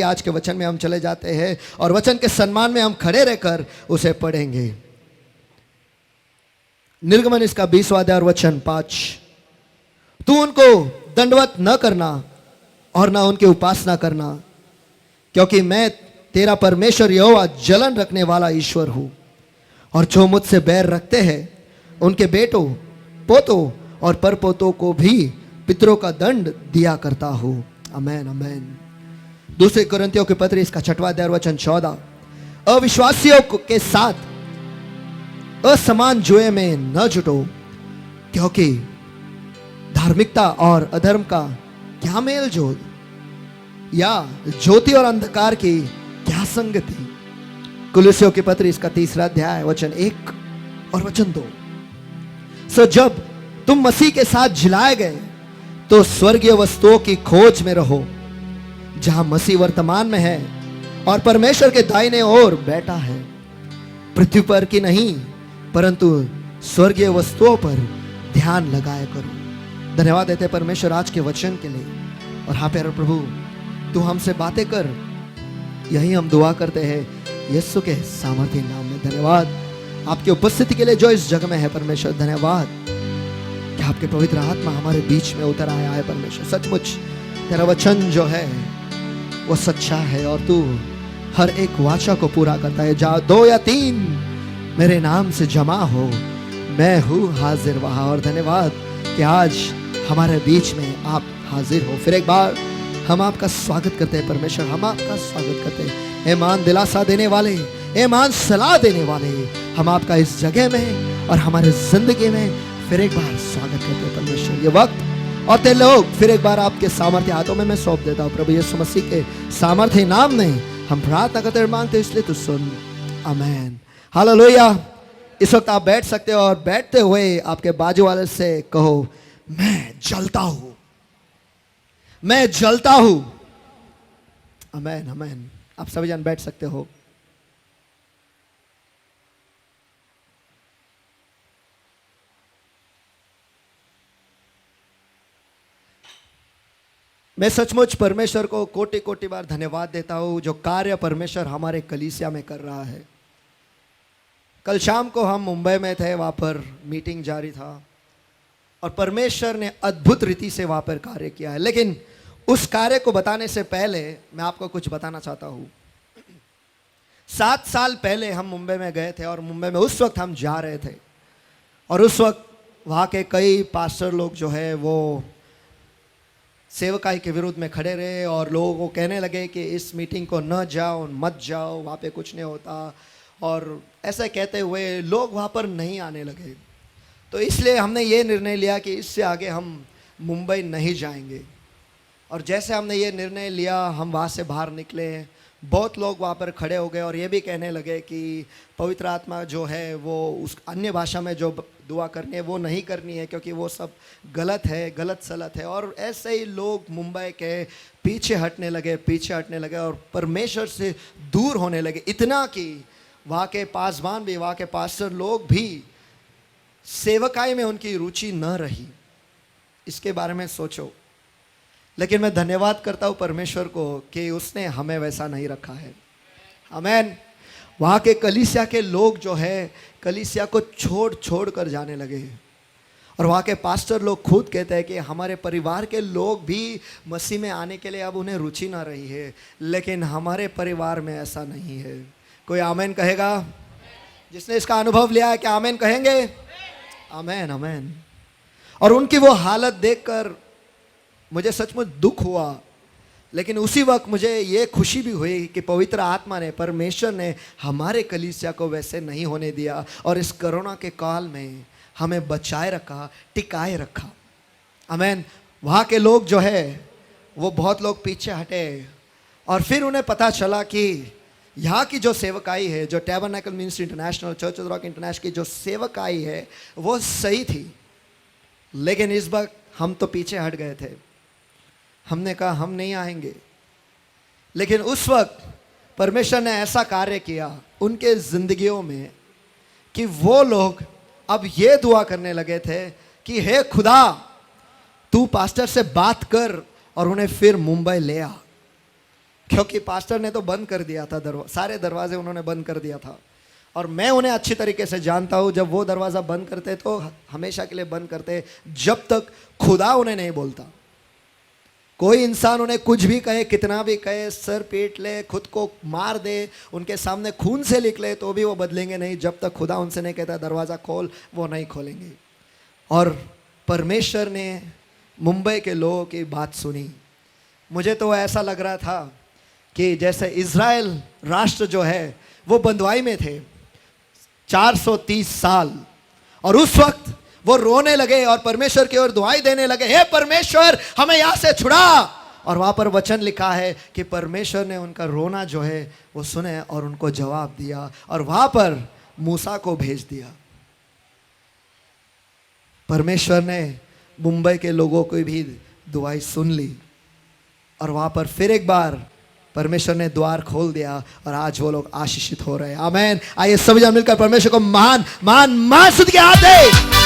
आज के वचन में हम चले जाते हैं और वचन के सम्मान में हम खड़े रहकर उसे पढ़ेंगे। निर्गमन इसका 20वां अध्याय और वचन 5। तू उनको दंडवत न करना और न उनकी उपासना करना, क्योंकि मैं तेरा परमेश्वर यहोवा जलन रखने वाला ईश्वर हूं, और जो मुझसे बैर रखते हैं उनके बेटों, पोतों और परपोतों को भी पितरों का दंड दिया करता हूं। आमेन आमेन। दूसरे कुरिन्थियों के पत्र इसका 6वां अध्याय वचन 14। अविश्वासियों के साथ असमान जुए में न जुटो, क्योंकि धार्मिकता और अधर्म का क्या मेल जोल, या ज्योति और अंधकार की क्या संगति। कुलुस्सियों के पत्र इसका 3रा अध्याय वचन 1 और वचन 2। सो जब तुम मसीह के साथ जिलाए गए तो स्वर्गीय वस्तुओं की खोज में रहो, जहां मसीह वर्तमान में है और परमेश्वर के दाहिने ओर बैठा है। पृथ्वी पर की नहीं परंतु स्वर्गीय वस्तुओं पर ध्यान लगाया करो। धन्यवाद देते परमेश्वर आज के वचन के लिए। और हाँ प्यारे प्रभु, तू हमसे बातें कर, यही हम दुआ करते हैं यीशु के सामर्थ्य नाम में। धन्यवाद आपकी उपस्थिति के लिए जो इस जग में है परमेश्वर। धन्यवाद कि आपके पवित्र आत्मा हमारे बीच में उतर आया है परमेश्वर। सचमुच तेरा वचन जो है वो सच्चा है और तू हर एक वाचा को पूरा करता है। जहाँ 2 या 3 मेरे नाम से जमा हो, मैं हूँ हाजिर वहाँ। और धन्यवाद कि आज हमारे बीच में आप हाजिर हो। फिर एक बार हम आपका स्वागत करते हैं परमेश्वर, हम आपका स्वागत करते हैं। ईमान दिलासा देने वाले, ईमान सलाह देने वाले, हम आपका इस जगह में और हमारे जिंदगी में फिर एक बार स्वागत करते हैं परमेश्वर। ये वक्त और ते लोग फिर एक बार आपके सामर्थ्य हाथों में मैं सौंप देता हूँ प्रभु यीशु मसीह के सामर्थ्य नाम में हम प्रार्थना करते हैं, मांगते, इसलिए तू सुन। Amen hallelujah. इस वक्त आप बैठ सकते हो और बैठते हुए आपके बाजू वाले से कहो, मैं जलता हूं, मैं जलता हूं। आमेन आमेन। आप सभी जन बैठ सकते हो। मैं सचमुच परमेश्वर को कोटि कोटि बार धन्यवाद देता हूं जो कार्य परमेश्वर हमारे कलीसिया में कर रहा है। कल शाम को हम मुंबई में थे, वहां पर मीटिंग जारी था और परमेश्वर ने अद्भुत रीति से वहां पर कार्य किया है। लेकिन उस कार्य को बताने से पहले मैं आपको कुछ बताना चाहता हूं। 7 साल पहले हम मुंबई में गए थे और मुंबई में उस वक्त हम जा रहे थे और उस वक्त वहाँ के कई पास्टर लोग जो है वो सेवकाई के विरुद्ध में खड़े रहे और लोगों को कहने लगे कि इस मीटिंग को न जाओ, मत जाओ, वहाँ पे कुछ नहीं होता। और ऐसा कहते हुए लोग वहाँ पर नहीं आने लगे। तो इसलिए हमने ये निर्णय लिया कि इससे आगे हम मुंबई नहीं जाएंगे। और जैसे हमने ये निर्णय लिया, हम वहाँ से बाहर निकले। बहुत लोग वहाँ पर खड़े हो गए और ये भी कहने लगे कि पवित्र आत्मा जो है वो उस अन्य भाषा में जो दुआ करनी है वो नहीं करनी है, क्योंकि वो सब गलत है, गलत सलत है। और ऐसे ही लोग मुंबई के पीछे हटने लगे और परमेश्वर से दूर होने लगे। इतना कि वहाँ के पासवान भी, वहाँ के पास्टर लोग भी सेवकाई में उनकी रुचि न रही। इसके बारे में सोचो। लेकिन मैं धन्यवाद करता हूँ परमेश्वर को कि उसने हमें वैसा नहीं रखा है। आमेन। वहाँ के कलीसिया के लोग जो है कलीसिया को छोड़ कर जाने लगे और वहाँ के पास्टर लोग खुद कहते हैं कि हमारे परिवार के लोग भी मसीह में आने के लिए अब उन्हें रुचि ना रही है, लेकिन हमारे परिवार में ऐसा नहीं है। कोई आमेन कहेगा? जिसने इसका अनुभव लिया है क्या आमेन कहेंगे? आमेन आमेन। और उनकी वो हालत देखकर मुझे सचमुच दुख हुआ, लेकिन उसी वक्त मुझे ये खुशी भी हुई कि पवित्र आत्मा ने, परमेश्वर ने हमारे कलीसिया को वैसे नहीं होने दिया और इस कोरोना के काल में हमें बचाए रखा, टिकाए रखा। आमेन। वहाँ के लोग जो है वो बहुत लोग पीछे हटे और फिर उन्हें पता चला कि यहाँ की जो सेवकाई है, जो tabernacle ministry international, church of rock international की जो सेवकाई है वो सही थी। लेकिन इस वक्त हम तो पीछे हट गए थे। हमने कहा हम नहीं आएंगे। लेकिन उस वक्त परमेश्वर ने ऐसा कार्य किया उनके जिंदगियों में कि वो लोग अब ये दुआ करने लगे थे कि हे खुदा, तू पास्टर से बात कर और उन्हें फिर मुंबई ले आ। क्योंकि पास्टर ने तो बंद कर दिया था सारे दरवाजे उन्होंने बंद कर दिया था। और मैं उन्हें अच्छी तरीके से जानता हूँ, जब वो दरवाज़ा बंद करते तो हमेशा के लिए बंद करते, जब तक खुदा उन्हें नहीं बोलता। कोई इंसान उन्हें कुछ भी कहे, कितना भी कहे, सर पीट ले, खुद को मार दे, उनके सामने खून से लिख ले, तो भी वो बदलेंगे नहीं। जब तक खुदा उनसे नहीं कहता दरवाज़ा खोल, वो नहीं खोलेंगे। और परमेश्वर ने मुंबई के लोगों की बात सुनी। मुझे तो ऐसा लग रहा था कि जैसे इज़राइल राष्ट्र जो है वो बंधुआई में थे 430 साल, और उस वक्त वो रोने लगे और परमेश्वर की ओर दुआई देने लगे, हे परमेश्वर हमें यहाँ से छुड़ा। और वहाँ पर वचन लिखा है कि परमेश्वर ने उनका रोना जो है वो सुने और उनको जवाब दिया, और वहाँ पर मूसा को भेज दिया। परमेश्वर ने मुंबई के लोगों की भी दुआई सुन ली, और वहाँ पर फिर एक बार परमेश्वर ने द्वार खोल दिया, और आज वो लोग आशीषित हो रहे हैं। आमेन। आइए सभी जन मिलकर परमेश्वर को महान महान महान स्तुति के हाथ दे।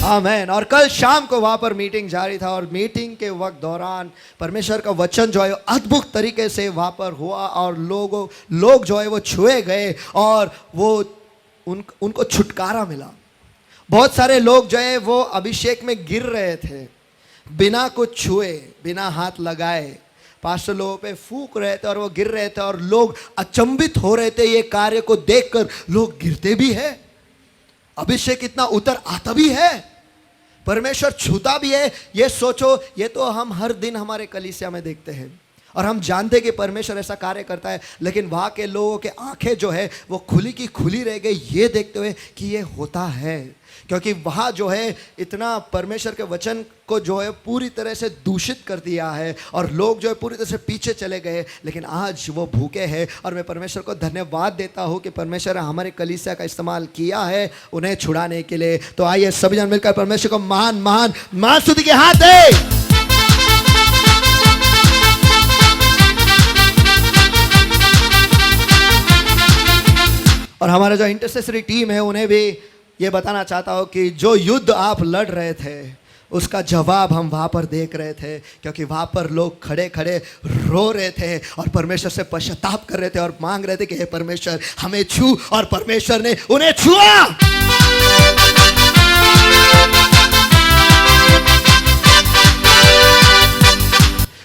आमेन। और कल शाम को वहां पर मीटिंग जारी था, और मीटिंग के वक्त दौरान परमेश्वर का वचन जो है अद्भुत तरीके से वहां पर हुआ, और लोग जो है वो छुए गए, और वो उनको छुटकारा मिला। बहुत सारे लोग जो है वो अभिषेक में गिर रहे थे, बिना कुछ छुए, बिना हाथ लगाए। पास्टर लोगों पे फूंक रहे थे और वो गिर रहे थे, और लोग अचंभित हो रहे थे ये कार्य को देखकर। लोग गिरते भी है, अभिषेक इतना उतर आता भी है, परमेश्वर छूता भी है। ये सोचो, ये तो हम हर दिन हमारे कलीसिया में देखते हैं, और हम जानते हैं कि परमेश्वर ऐसा कार्य करता है, लेकिन वहाँ के लोगों के आंखें जो है वो खुली की खुली रह गई ये देखते हुए कि ये होता है। क्योंकि वहाँ जो है इतना परमेश्वर के वचन को जो है पूरी तरह से दूषित कर दिया है, और लोग जो है पूरी तरह से पीछे चले गए। लेकिन आज वो भूखे हैं, और मैं परमेश्वर को धन्यवाद देता हूँ कि परमेश्वर ने हमारे कलीसिया का इस्तेमाल किया है उन्हें छुड़ाने के लिए। तो आइए सभी जन मिलकर परमेश्वर को महान महान महान स्तुति के हाथ दे। और हमारा जो इंटरसेसरी टीम है उन्हें भी ये बताना चाहता हूँ कि जो युद्ध आप लड़ रहे थे उसका जवाब हम वहाँ पर देख रहे थे, क्योंकि वहाँ पर लोग खड़े खड़े रो रहे थे और परमेश्वर से पश्चाताप कर रहे थे और मांग रहे थे कि हे परमेश्वर हमें छू, और परमेश्वर ने उन्हें छुआ।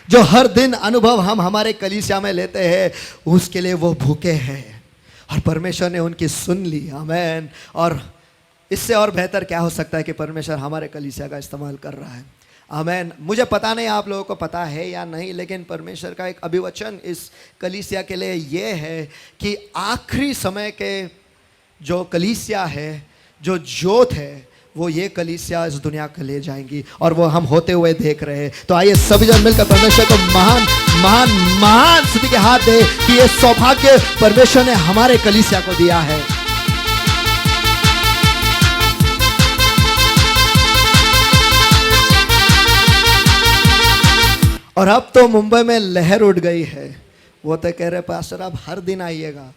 जो हर दिन अनुभव हम हमारे कलीसिया में लेते हैं उसके लिए वो भूखे हैं, और परमेश्वर ने उनकी सुन ली। आमेन। और इससे और बेहतर क्या हो सकता है कि परमेश्वर हमारे कलीसिया का इस्तेमाल कर रहा है। आमेन। मुझे पता नहीं आप लोगों को पता है या नहीं, लेकिन परमेश्वर का एक अभिवचन इस कलीसिया के लिए ये है कि आखिरी समय के जो कलीसिया है, जो जोत है, वो ये कलीसिया इस दुनिया को ले जाएंगी, और वो हम होते हुए देख रहे हैं। तो आइए सभी जन मिलकर परमेश्वर को महान महान महान स्तुति के हाथ दे कि ये सौभाग्य परमेश्वर ने हमारे कलीसिया को दिया है। और अब तो मुंबई में लहर उठ गई है। वो तो कह रहे पास्टर आप हर दिन आइएगा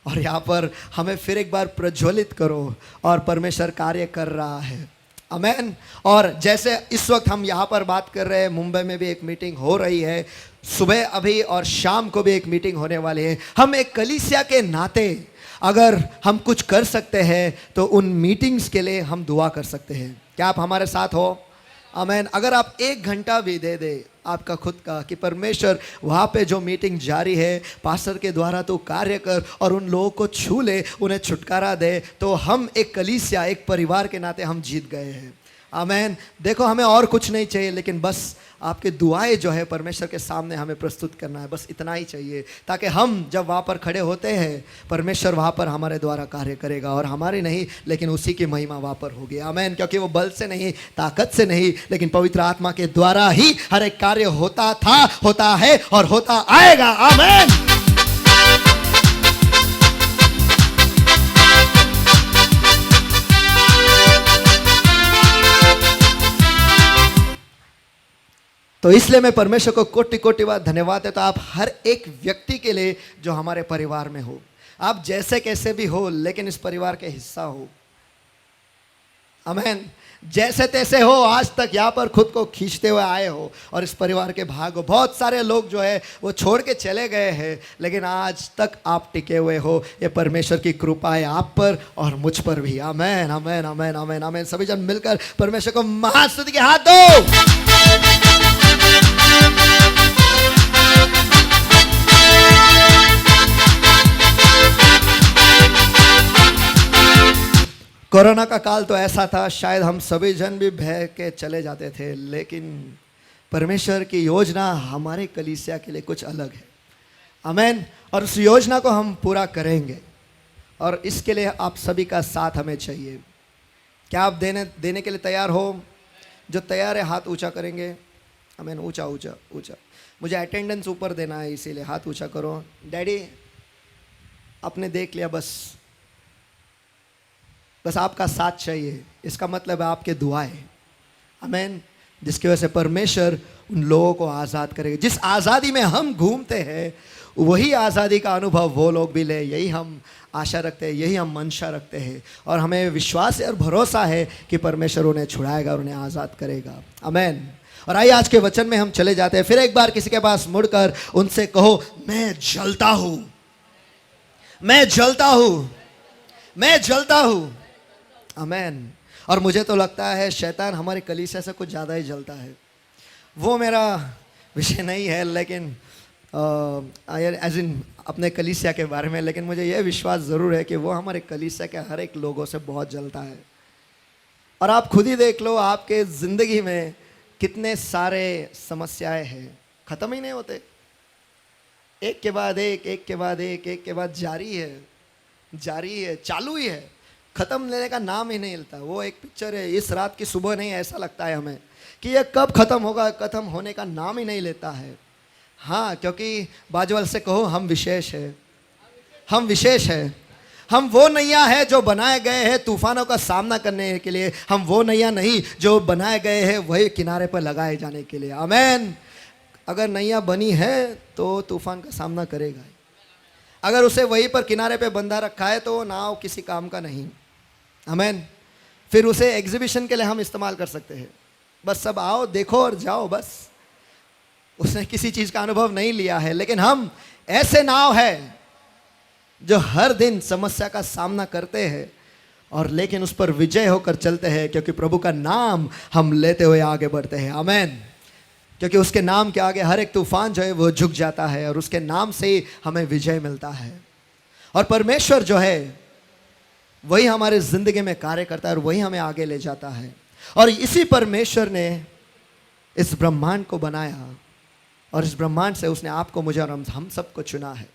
और यहाँ पर हमें फिर एक बार प्रज्वलित करो, और परमेश्वर कार्य कर रहा है। आमेन। और जैसे इस वक्त हम यहाँ पर बात कर रहे हैं, मुंबई में भी एक मीटिंग हो रही है, सुबह अभी और शाम को भी एक मीटिंग होने वाली है। हम एक कलीसिया के नाते अगर हम कुछ कर सकते हैं तो उन मीटिंग्स के लिए हम दुआ कर सकते हैं। क्या आप हमारे साथ हो? आमेन। अगर आप 1 घंटा भी दे दे आपका खुद का कि परमेश्वर वहाँ पे जो मीटिंग जारी है पास्टर के द्वारा तो कार्य कर और उन लोगों को छू ले, उन्हें छुटकारा दे, तो हम एक कलीसिया, एक परिवार के नाते हम जीत गए हैं। आमेन। देखो हमें और कुछ नहीं चाहिए, लेकिन बस आपके दुआएं जो है परमेश्वर के सामने हमें प्रस्तुत करना है, बस इतना ही चाहिए, ताकि हम जब वहाँ पर खड़े होते हैं परमेश्वर वहाँ पर हमारे द्वारा कार्य करेगा, और हमारी नहीं लेकिन उसी की महिमा वहाँ पर होगी। आमेन। क्योंकि वो बल से नहीं, ताकत से नहीं, लेकिन पवित्र आत्मा के द्वारा ही हर एक कार्य होता था, होता है और होता आएगा। आमेन। तो इसलिए मैं परमेश्वर को कोटि कोटि बार धन्यवाद देता हूं। आप हर एक व्यक्ति के लिए जो हमारे परिवार में हो, आप जैसे कैसे भी हो, लेकिन इस परिवार के हिस्सा हो। आमेन। जैसे तैसे हो आज तक यहाँ पर खुद को खींचते हुए आए हो और इस परिवार के भाग हो। बहुत सारे लोग जो है वो छोड़ के चले गए हैं, लेकिन आज तक आप टिके हुए हो। ये परमेश्वर की कृपा है आप पर और मुझ पर भी। आमेन आमेन आमेन आमेन आमेन। सभी जन मिलकर परमेश्वर को महास्तुति के हाथ दो। कोरोना का काल तो ऐसा था, शायद हम सभी जन भी बह के चले जाते थे, लेकिन परमेश्वर की योजना हमारे कलीसिया के लिए कुछ अलग है। आमेन। और उस योजना को हम पूरा करेंगे और इसके लिए आप सभी का साथ हमें चाहिए। क्या आप देने के लिए तैयार हो? जो तैयार है हाथ ऊंचा करेंगे। आमेन। ऊंचा ऊंचा ऊंचा। मुझे अटेंडेंस ऊपर देना है, इसीलिए हाथ ऊंचा करो। डैडी आपने देख लिया, बस आपका साथ चाहिए। इसका मतलब है आपके दुआएं। आमेन। जिसकी वजह से परमेश्वर उन लोगों को आज़ाद करेगा। जिस आज़ादी में हम घूमते हैं वही आज़ादी का अनुभव वो लोग भी ले, यही हम आशा रखते हैं, यही हम मंशा रखते हैं। और हमें विश्वास है और भरोसा है कि परमेश्वर उन्हें छुड़ाएगा और उन्हें आज़ाद करेगा। आमेन। और आइए आज के वचन में हम चले जाते हैं। फिर एक बार किसी के पास मुड़कर उनसे कहो, मैं जलता हूँ, मैं जलता हूँ, मैं जलता हूँ। आमेन। और मुझे तो लगता है शैतान हमारे कलीसिया से कुछ ज़्यादा ही जलता है। वो मेरा विषय नहीं है, लेकिन एज इन अपने कलीसिया के बारे में, लेकिन मुझे यह विश्वास ज़रूर है कि वो हमारे कलीसिया के हर एक लोगों से बहुत जलता है। और आप खुद ही देख लो, आपके ज़िंदगी में कितने सारे समस्याएं हैं, ख़त्म ही नहीं होते। एक के बाद एक, एक के बाद एक के बाद जारी है, चालू ही है, ख़त्म लेने का नाम ही नहीं लेता। वो एक पिक्चर है, इस रात की सुबह नहीं, ऐसा लगता है हमें कि ये कब ख़त्म होगा, ख़त्म होने का नाम ही नहीं लेता है। हाँ, क्योंकि बाजू वाले से कहो, हम विशेष है, हम विशेष है। हम वो नैया है जो बनाए गए हैं तूफानों का सामना करने के लिए। हम वो नैया नहीं जो बनाए गए हैं वही किनारे पर लगाए जाने के लिए। आमेन। अगर नैया बनी है तो तूफान का सामना करेगा। अगर उसे वहीं पर किनारे पे बंधा रखा है तो नाव किसी काम का नहीं। आमेन। फिर उसे एग्जीबिशन के लिए हम इस्तेमाल कर सकते हैं, बस सब आओ देखो और जाओ, बस उसने किसी चीज़ का अनुभव नहीं लिया है। लेकिन हम ऐसे नाव है जो हर दिन समस्या का सामना करते हैं और लेकिन उस पर विजय होकर चलते हैं, क्योंकि प्रभु का नाम हम लेते हुए आगे बढ़ते हैं। आमेन। क्योंकि उसके नाम के आगे हर एक तूफान जो है वो झुक जाता है और उसके नाम से ही हमें विजय मिलता है। और परमेश्वर जो है वही हमारे ज़िंदगी में कार्य करता है और वही हमें आगे ले जाता है। और इसी परमेश्वर ने इस ब्रह्मांड को बनाया और इस ब्रह्मांड से उसने आपको, मुझे और हम सबको चुना है।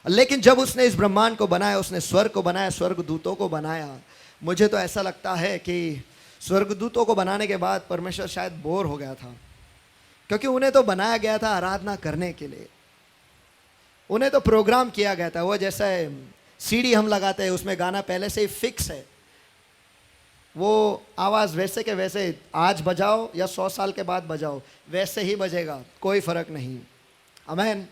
लेकिन जब उसने इस ब्रह्मांड को बनाया, उसने स्वर्ग को बनाया, स्वर्गदूतों को बनाया। मुझे तो ऐसा लगता है कि स्वर्गदूतों को बनाने के बाद परमेश्वर शायद बोर हो गया था, क्योंकि उन्हें तो बनाया गया था आराधना करने के लिए। उन्हें तो प्रोग्राम किया गया था। वो जैसे सीडी हम लगाते हैं, उसमें गाना पहले से ही फिक्स है, वो आवाज़ वैसे के वैसे आज बजाओ या 100 साल के बाद बजाओ वैसे ही बजेगा, कोई फ़र्क नहीं। आमेन।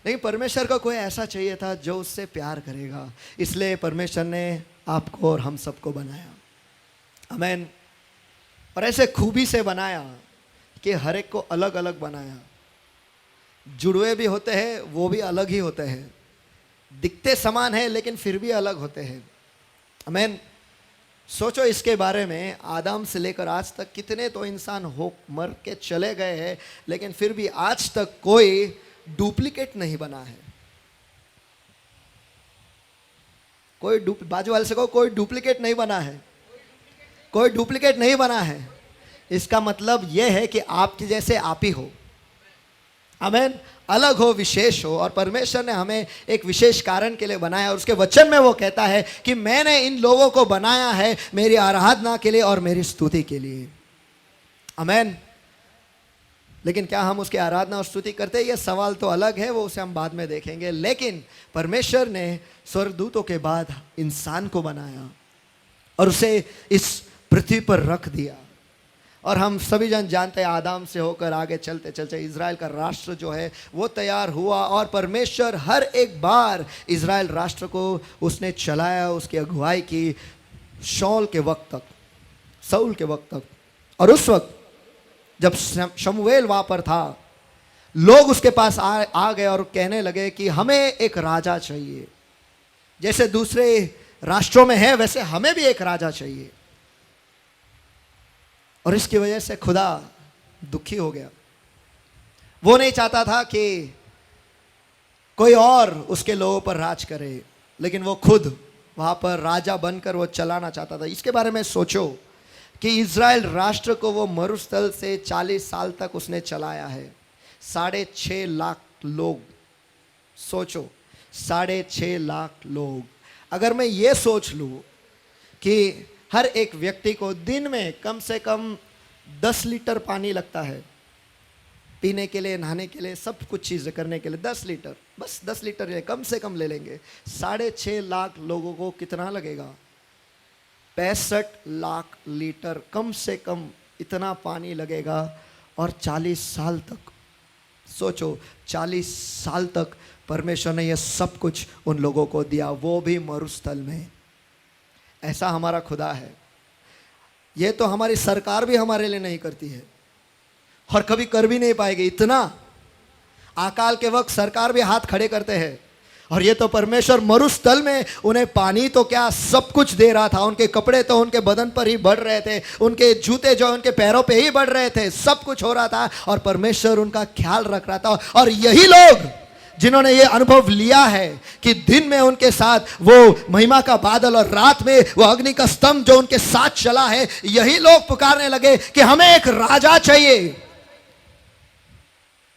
लेकिन परमेश्वर को कोई ऐसा चाहिए था जो उससे प्यार करेगा, इसलिए परमेश्वर ने आपको और हम सबको बनाया। आमेन। और ऐसे खूबी से बनाया कि हर एक को अलग अलग बनाया। जुड़वे भी होते हैं, वो भी अलग ही होते हैं, दिखते समान है लेकिन फिर भी अलग होते हैं। आमेन। सोचो इसके बारे में, आदम से लेकर आज तक कितने तो इंसान हो मर के चले गए हैं, लेकिन फिर भी आज तक कोई डुप्लीकेट नहीं बना है। कोई बाजू वाले से कहो, कोई डुप्लीकेट नहीं बना है, कोई डुप्लीकेट नहीं बना है। इसका मतलब यह है कि आपके जैसे आप ही हो। आमेन। अलग हो, विशेष हो। और परमेश्वर ने हमें एक विशेष कारण के लिए बनाया और उसके वचन में वो कहता है कि मैंने इन लोगों को बनाया है मेरी आराधना के लिए और मेरी स्तुति के लिए। आमेन। लेकिन क्या हम उसकी आराधना और स्तुति करते हैं, ये सवाल तो अलग है, वो उसे हम बाद में देखेंगे। लेकिन परमेश्वर ने स्वर्गदूतों के बाद इंसान को बनाया और उसे इस पृथ्वी पर रख दिया। और हम सभी जन जानते हैं, आदम से होकर आगे चलते चलते इज़राइल का राष्ट्र जो है वो तैयार हुआ और परमेश्वर हर एक बार इज़राइल राष्ट्र को उसने चलाया, उसकी अगुवाई की शौल के वक्त तक। साउल के वक्त तक। और उस वक्त जब शमूएल वहां पर था, लोग उसके पास आ गए और कहने लगे कि हमें एक राजा चाहिए, जैसे दूसरे राष्ट्रों में है वैसे हमें भी एक राजा चाहिए। और इसकी वजह से खुदा दुखी हो गया। वो नहीं चाहता था कि कोई और उसके लोगों पर राज करे, लेकिन वो खुद वहां पर राजा बनकर वो चलाना चाहता था। इसके बारे में सोचो कि इज़राइल राष्ट्र को वो मरुस्थल से 40 साल तक उसने चलाया है। 6.5 लाख लोग, सोचो 6.5 लाख लोग। अगर मैं ये सोच लूँ कि हर एक व्यक्ति को दिन में कम से कम 10 लीटर पानी लगता है, पीने के लिए, नहाने के लिए, सब कुछ चीज़ें करने के लिए 10 लीटर, बस 10 लीटर कम से कम ले लेंगे। 6.5 लाख लोगों को कितना लगेगा? 65 लाख लीटर कम से कम इतना पानी लगेगा। और 40 साल तक, सोचो 40 साल तक परमेश्वर ने यह सब कुछ उन लोगों को दिया, वो भी मरुस्थल में। ऐसा हमारा खुदा है। ये तो हमारी सरकार भी हमारे लिए नहीं करती है और कभी कर भी नहीं पाएगी। इतना अकाल के वक्त सरकार भी हाथ खड़े करते हैं, और ये तो परमेश्वर मरुस्थल में उन्हें पानी तो क्या सब कुछ दे रहा था। उनके कपड़े तो उनके बदन पर ही बढ़ रहे थे, उनके जूते जो उनके पैरों पे ही बढ़ रहे थे, सब कुछ हो रहा था और परमेश्वर उनका ख्याल रख रहा था। और यही लोग जिन्होंने ये अनुभव लिया है कि दिन में उनके साथ वो महिमा का बादल और रात में वो अग्नि का स्तंभ जो उनके साथ चला है, यही लोग पुकारने लगे कि हमें एक राजा चाहिए।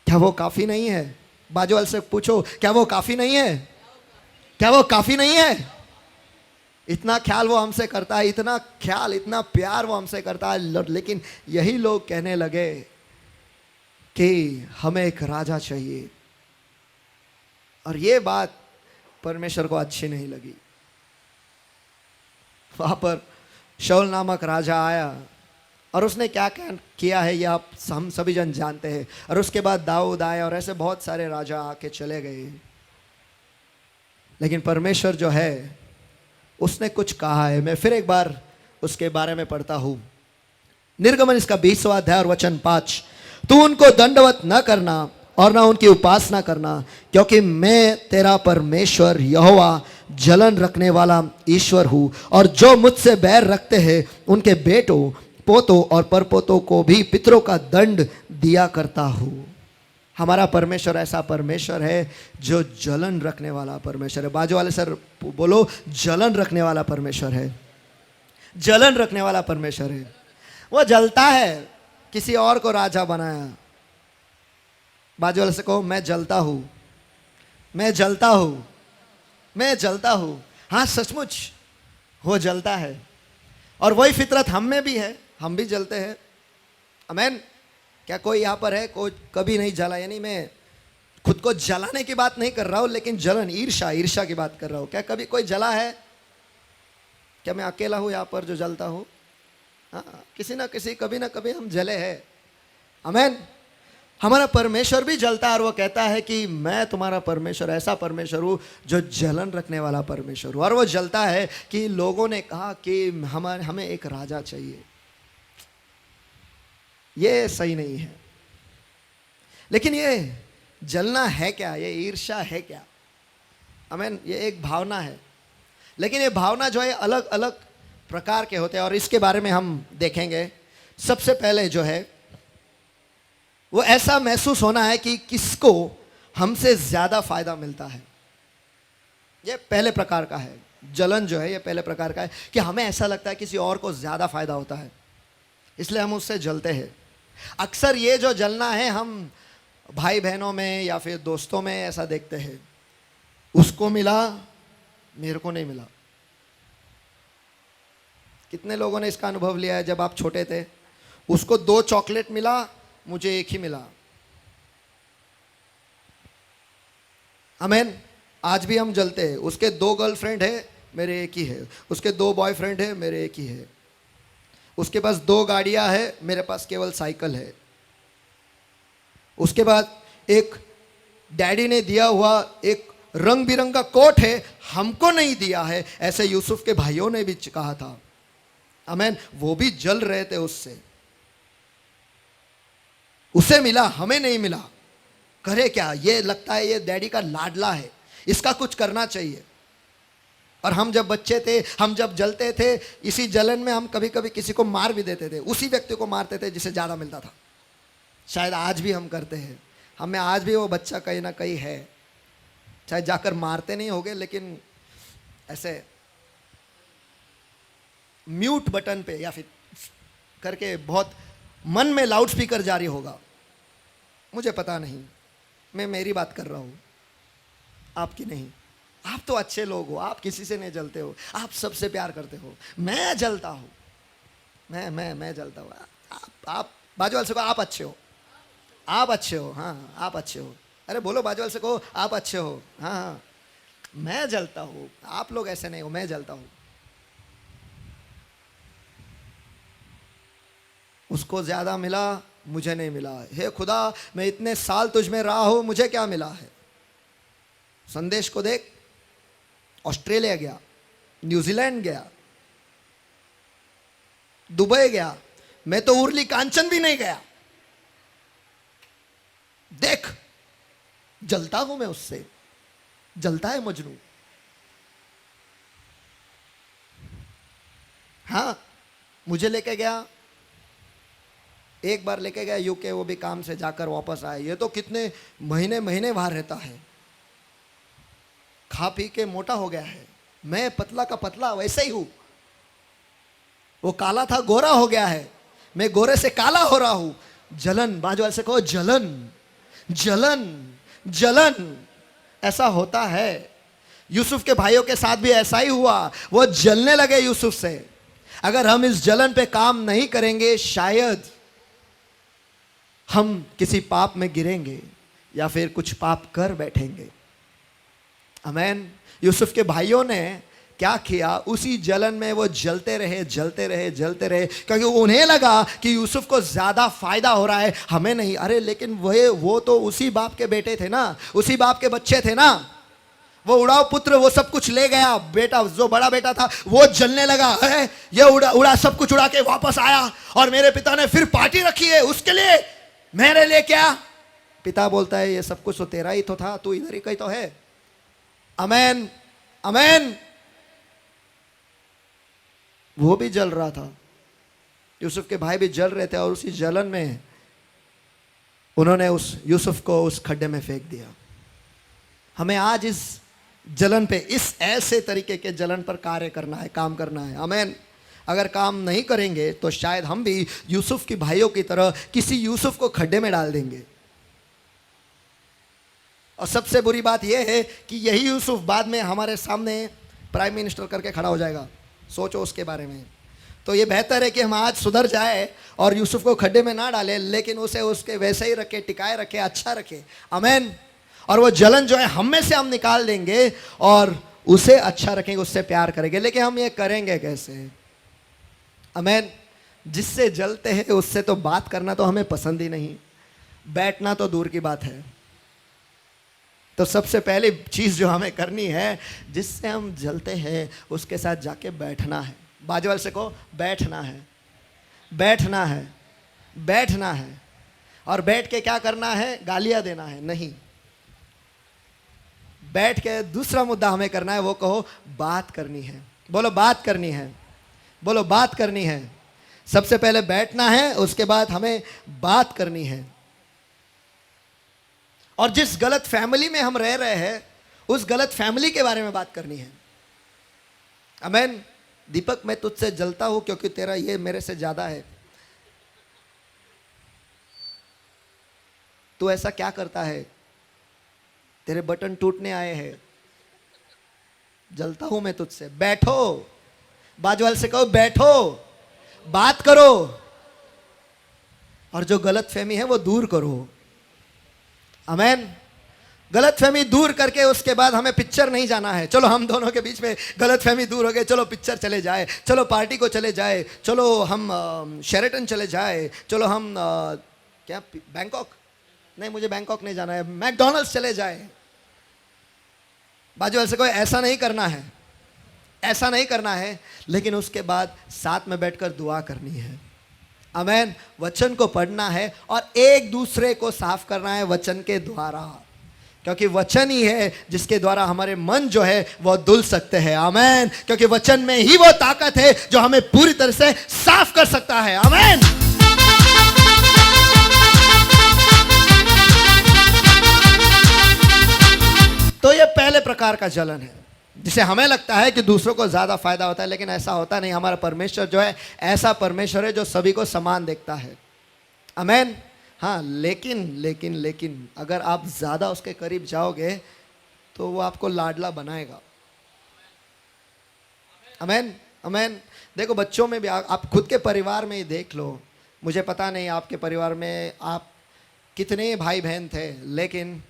क्या वो काफी नहीं है? बाजू वाले से पूछो, क्या वो काफी नहीं है? क्या वो काफी नहीं है? इतना ख्याल वो हमसे करता है, इतना ख्याल, इतना प्यार वो हमसे करता है, लेकिन यही लोग कहने लगे कि हमें एक राजा चाहिए। और ये बात परमेश्वर को अच्छी नहीं लगी। वहां पर शाऊल नामक राजा आया और उसने क्या किया है ये आप हम सभी जन जानते हैं। और उसके बाद दाऊद आया और ऐसे बहुत सारे राजा आके चले गए, लेकिन परमेश्वर जो है उसने कुछ कहा है। मैं फिर एक बार उसके बारे में पढ़ता हूं। निर्गमन इसका 20वां अध्याय और वचन 5, तू उनको दंडवत न करना और ना उनकी उपासना करना, क्योंकि मैं तेरा परमेश्वर यहोवा जलन रखने वाला ईश्वर हूँ, और जो मुझसे बैर रखते हैं उनके बेटों, पोतों और परपोतों को भी पितरों का दंड दिया करता हूँ। हमारा परमेश्वर ऐसा परमेश्वर है जो जलन रखने वाला परमेश्वर है। बाजू वाले सर बोलो, जलन रखने वाला परमेश्वर है। जलन रखने वाला परमेश्वर है। वो जलता है, किसी और को राजा बनाया। बाजू वाले से कहो, मैं जलता हूं, मैं जलता हूं, मैं जलता हूं। हाँ, सचमुच वो जलता है, और वही फितरत हम में भी है, हम भी जलते हैं। आमीन। क्या कोई यहाँ पर है कोई कभी नहीं जला? यानी मैं खुद को जलाने की बात नहीं कर रहा हूं, लेकिन जलन, ईर्ष्या की बात कर रहा हूं। क्या कभी कोई जला है? क्या मैं अकेला हूं यहाँ पर जो जलता हूं? हाँ, किसी ना किसी, कभी ना कभी हम जले हैं। आमीन। हमारा परमेश्वर भी जलता है और वो कहता है कि मैं तुम्हारा परमेश्वर ऐसा परमेश्वर हूँ जो जलन रखने वाला परमेश्वर हूँ। और वो जलता है कि लोगों ने कहा कि हमें एक राजा चाहिए। ये सही नहीं है। लेकिन ये जलना है क्या? ये ईर्ष्या है क्या? आमीन। ये एक भावना है, लेकिन ये भावना जो है अलग अलग प्रकार के होते हैं, और इसके बारे में हम देखेंगे। सबसे पहले जो है वो ऐसा महसूस होना है कि किसको हमसे ज्यादा फायदा मिलता है। ये पहले प्रकार का है। जलन जो है ये पहले प्रकार का है कि हमें ऐसा लगता है किसी और को ज्यादा फायदा होता है, इसलिए हम उससे जलते हैं। अक्सर ये जो जलना है हम भाई बहनों में या फिर दोस्तों में ऐसा देखते हैं, उसको मिला मेरे को नहीं मिला। कितने लोगों ने इसका अनुभव लिया है? जब आप छोटे थे, उसको 2 चॉकलेट मिला, मुझे 1 ही मिला। आमीन। आज भी हम जलते हैं। उसके 2 गर्लफ्रेंड है, मेरे 1 ही है। उसके 2 बॉयफ्रेंड है, मेरे 1 ही है। उसके पास 2 गाड़ियां है, मेरे पास केवल साइकिल है। उसके बाद एक डैडी ने दिया हुआ एक रंग बिरंगा कोट है, हमको नहीं दिया है। ऐसे यूसुफ के भाइयों ने भी कहा था। आमेन। वो भी जल रहे थे उससे, उसे मिला, हमें नहीं मिला। करे क्या, ये लगता है ये डैडी का लाडला है, इसका कुछ करना चाहिए। और हम जब बच्चे थे, हम जब जलते थे, इसी जलन में हम कभी कभी किसी को मार भी देते थे, उसी व्यक्ति को मारते थे जिसे ज़्यादा मिलता था। शायद आज भी हम करते हैं, हमें आज भी वो बच्चा कहीं ना कहीं है, चाहे जाकर मारते नहीं होंगे, लेकिन ऐसे म्यूट बटन पे या फिर करके बहुत मन में लाउड स्पीकर जारी होगा, मुझे पता नहीं, मैं मेरी बात कर रहा हूँ, आपकी नहीं। आप तो अच्छे लोग हो, आप किसी से नहीं जलते हो, आप सबसे प्यार करते हो। मैं जलता हूँ, मैं जलता हूँ। आप बाजू वाले से कहो आप अच्छे हो, आप अच्छे हो, हाँ आप अच्छे हो। अरे बोलो बाजू वाले से कहो आप अच्छे हो, हाँ हाँ। मैं जलता हूँ, आप लोग ऐसे नहीं हो, मैं जलता हूँ। उसको ज्यादा मिला, मुझे नहीं मिला। हे खुदा, मैं इतने साल तुझ में रहा हूं, मुझे क्या मिला है। संदेश को देख, ऑस्ट्रेलिया गया, न्यूजीलैंड गया, दुबई गया, मैं तो उर्ली कांचन भी नहीं गया। देख, जलता हूं मैं उससे, जलता है मजनू। हाँ, मुझे लेके गया, एक बार लेके गया यूके, वो भी काम से जाकर वापस आया। ये तो कितने महीने महीने बाहर रहता है, खा पी के मोटा हो गया है। मैं पतला का पतला वैसे ही हूं। वो काला था, गोरा हो गया है, मैं गोरे से काला हो रहा हूं। जलन, बाजू वाले से कहो जलन, जलन, जलन। ऐसा होता है। यूसुफ के भाइयों के साथ भी ऐसा ही हुआ, वो जलने लगे यूसुफ से। अगर हम इस जलन पे काम नहीं करेंगे, शायद हम किसी पाप में गिरेंगे या फिर कुछ पाप कर बैठेंगे। आमेन। यूसुफ के भाइयों ने क्या किया, उसी जलन में वो जलते रहे, जलते रहे, जलते रहे, क्योंकि उन्हें लगा कि यूसुफ को ज्यादा फायदा हो रहा है, हमें नहीं। अरे लेकिन वो तो उसी बाप के बेटे थे ना, उसी बाप के बच्चे थे ना। वो उड़ाव पुत्र वो सब कुछ ले गया, बेटा जो बड़ा बेटा था वो जलने लगा। है ये उड़ा सब कुछ उड़ा के वापस आया, और मेरे पिता ने फिर पार्टी रखी है उसके लिए, मेरे लिए क्या। पिता बोलता है ये सब कुछ तो तेरा ही तो था, तू इधर ही कहीं तो है। Amen, amen. वो भी जल रहा था, यूसुफ के भाई भी जल रहे थे, और उसी जलन में उन्होंने उस यूसुफ को उस खड्डे में फेंक दिया। हमें आज इस जलन पे, इस ऐसे तरीके के जलन पर कार्य करना है, काम करना है। आमेन। अगर काम नहीं करेंगे तो शायद हम भी यूसुफ की भाइयों की तरह किसी यूसुफ को खड्डे में डाल देंगे। और सबसे बुरी बात यह है कि यही यूसुफ बाद में हमारे सामने प्राइम मिनिस्टर करके खड़ा हो जाएगा। सोचो उसके बारे में। तो ये बेहतर है कि हम आज सुधर जाए और यूसुफ को खड्डे में ना डालें, लेकिन उसे उसके वैसे ही रखे, टिकाए रखे, अच्छा रखे। आमेन। और वो जलन जो है हम में से हम निकाल देंगे और उसे अच्छा रखेंगे, उससे प्यार करेंगे। लेकिन हम ये करेंगे कैसे। आमेन। जिससे जलते हैं उससे तो बात करना तो हमें पसंद ही नहीं, बैठना तो दूर की बात है। तो सबसे पहली चीज जो हमें करनी है, जिससे हम जलते हैं उसके साथ जाके बैठना है। बाजू वाले से कहो बैठना है, बैठना है, बैठना है। और बैठ के क्या करना है, गालियां देना है नहीं। बैठ के दूसरा मुद्दा हमें करना है, वो कहो बात करनी है। बोलो बात करनी है, बोलो बात करनी है। सबसे पहले बैठना है, उसके बाद हमें बात करनी है। और जिस गलत फैमिली में हम रह रहे हैं, उस गलत फैमिली के बारे में बात करनी है। आमेन। दीपक, मैं तुझसे जलता हूं क्योंकि तेरा ये मेरे से ज्यादा है। तू ऐसा क्या करता है, तेरे बटन टूटने आए हैं, जलता हूं मैं तुझसे। बैठो, बाजू वाले से कहो बैठो, बात करो, और जो गलत फहमी है वो दूर करो। आमेन। गलत फहमी दूर करके उसके बाद हमें पिक्चर नहीं जाना है। चलो हम दोनों के बीच में गलत फहमी दूर हो गई, चलो पिक्चर चले जाए, चलो पार्टी को चले जाए, चलो हम शेरेटन चले जाए, चलो हम क्या बैंकॉक, नहीं मुझे बैंकॉक नहीं जाना है, मैकडॉनल्ड्स चले जाए। बाजू वाले से कोई ऐसा नहीं करना है, ऐसा नहीं करना है, लेकिन उसके बाद साथ में बैठकर दुआ करनी है। आमेन। वचन को पढ़ना है और एक दूसरे को साफ करना है वचन के द्वारा, क्योंकि वचन ही है जिसके द्वारा हमारे मन जो है वो धुल सकते हैं। आमेन। क्योंकि वचन में ही वो ताकत है जो हमें पूरी तरह से साफ कर सकता है। आमेन। तो ये पहले प्रकार का जलन है, जिसे हमें लगता है कि दूसरों को ज्यादा फायदा होता है, लेकिन ऐसा होता नहीं। हमारा परमेश्वर जो है ऐसा परमेश्वर है जो सभी को समान देखता है। आमेन। हाँ, लेकिन अगर आप ज्यादा उसके करीब जाओगे तो वो आपको लाडला बनाएगा। आमेन। आमेन। देखो, बच्चों में भी आप खुद के परिवार में ही देख लो। मुझे पता नहीं आपके परिवार में आप कितने भाई बहन थे, लेकिन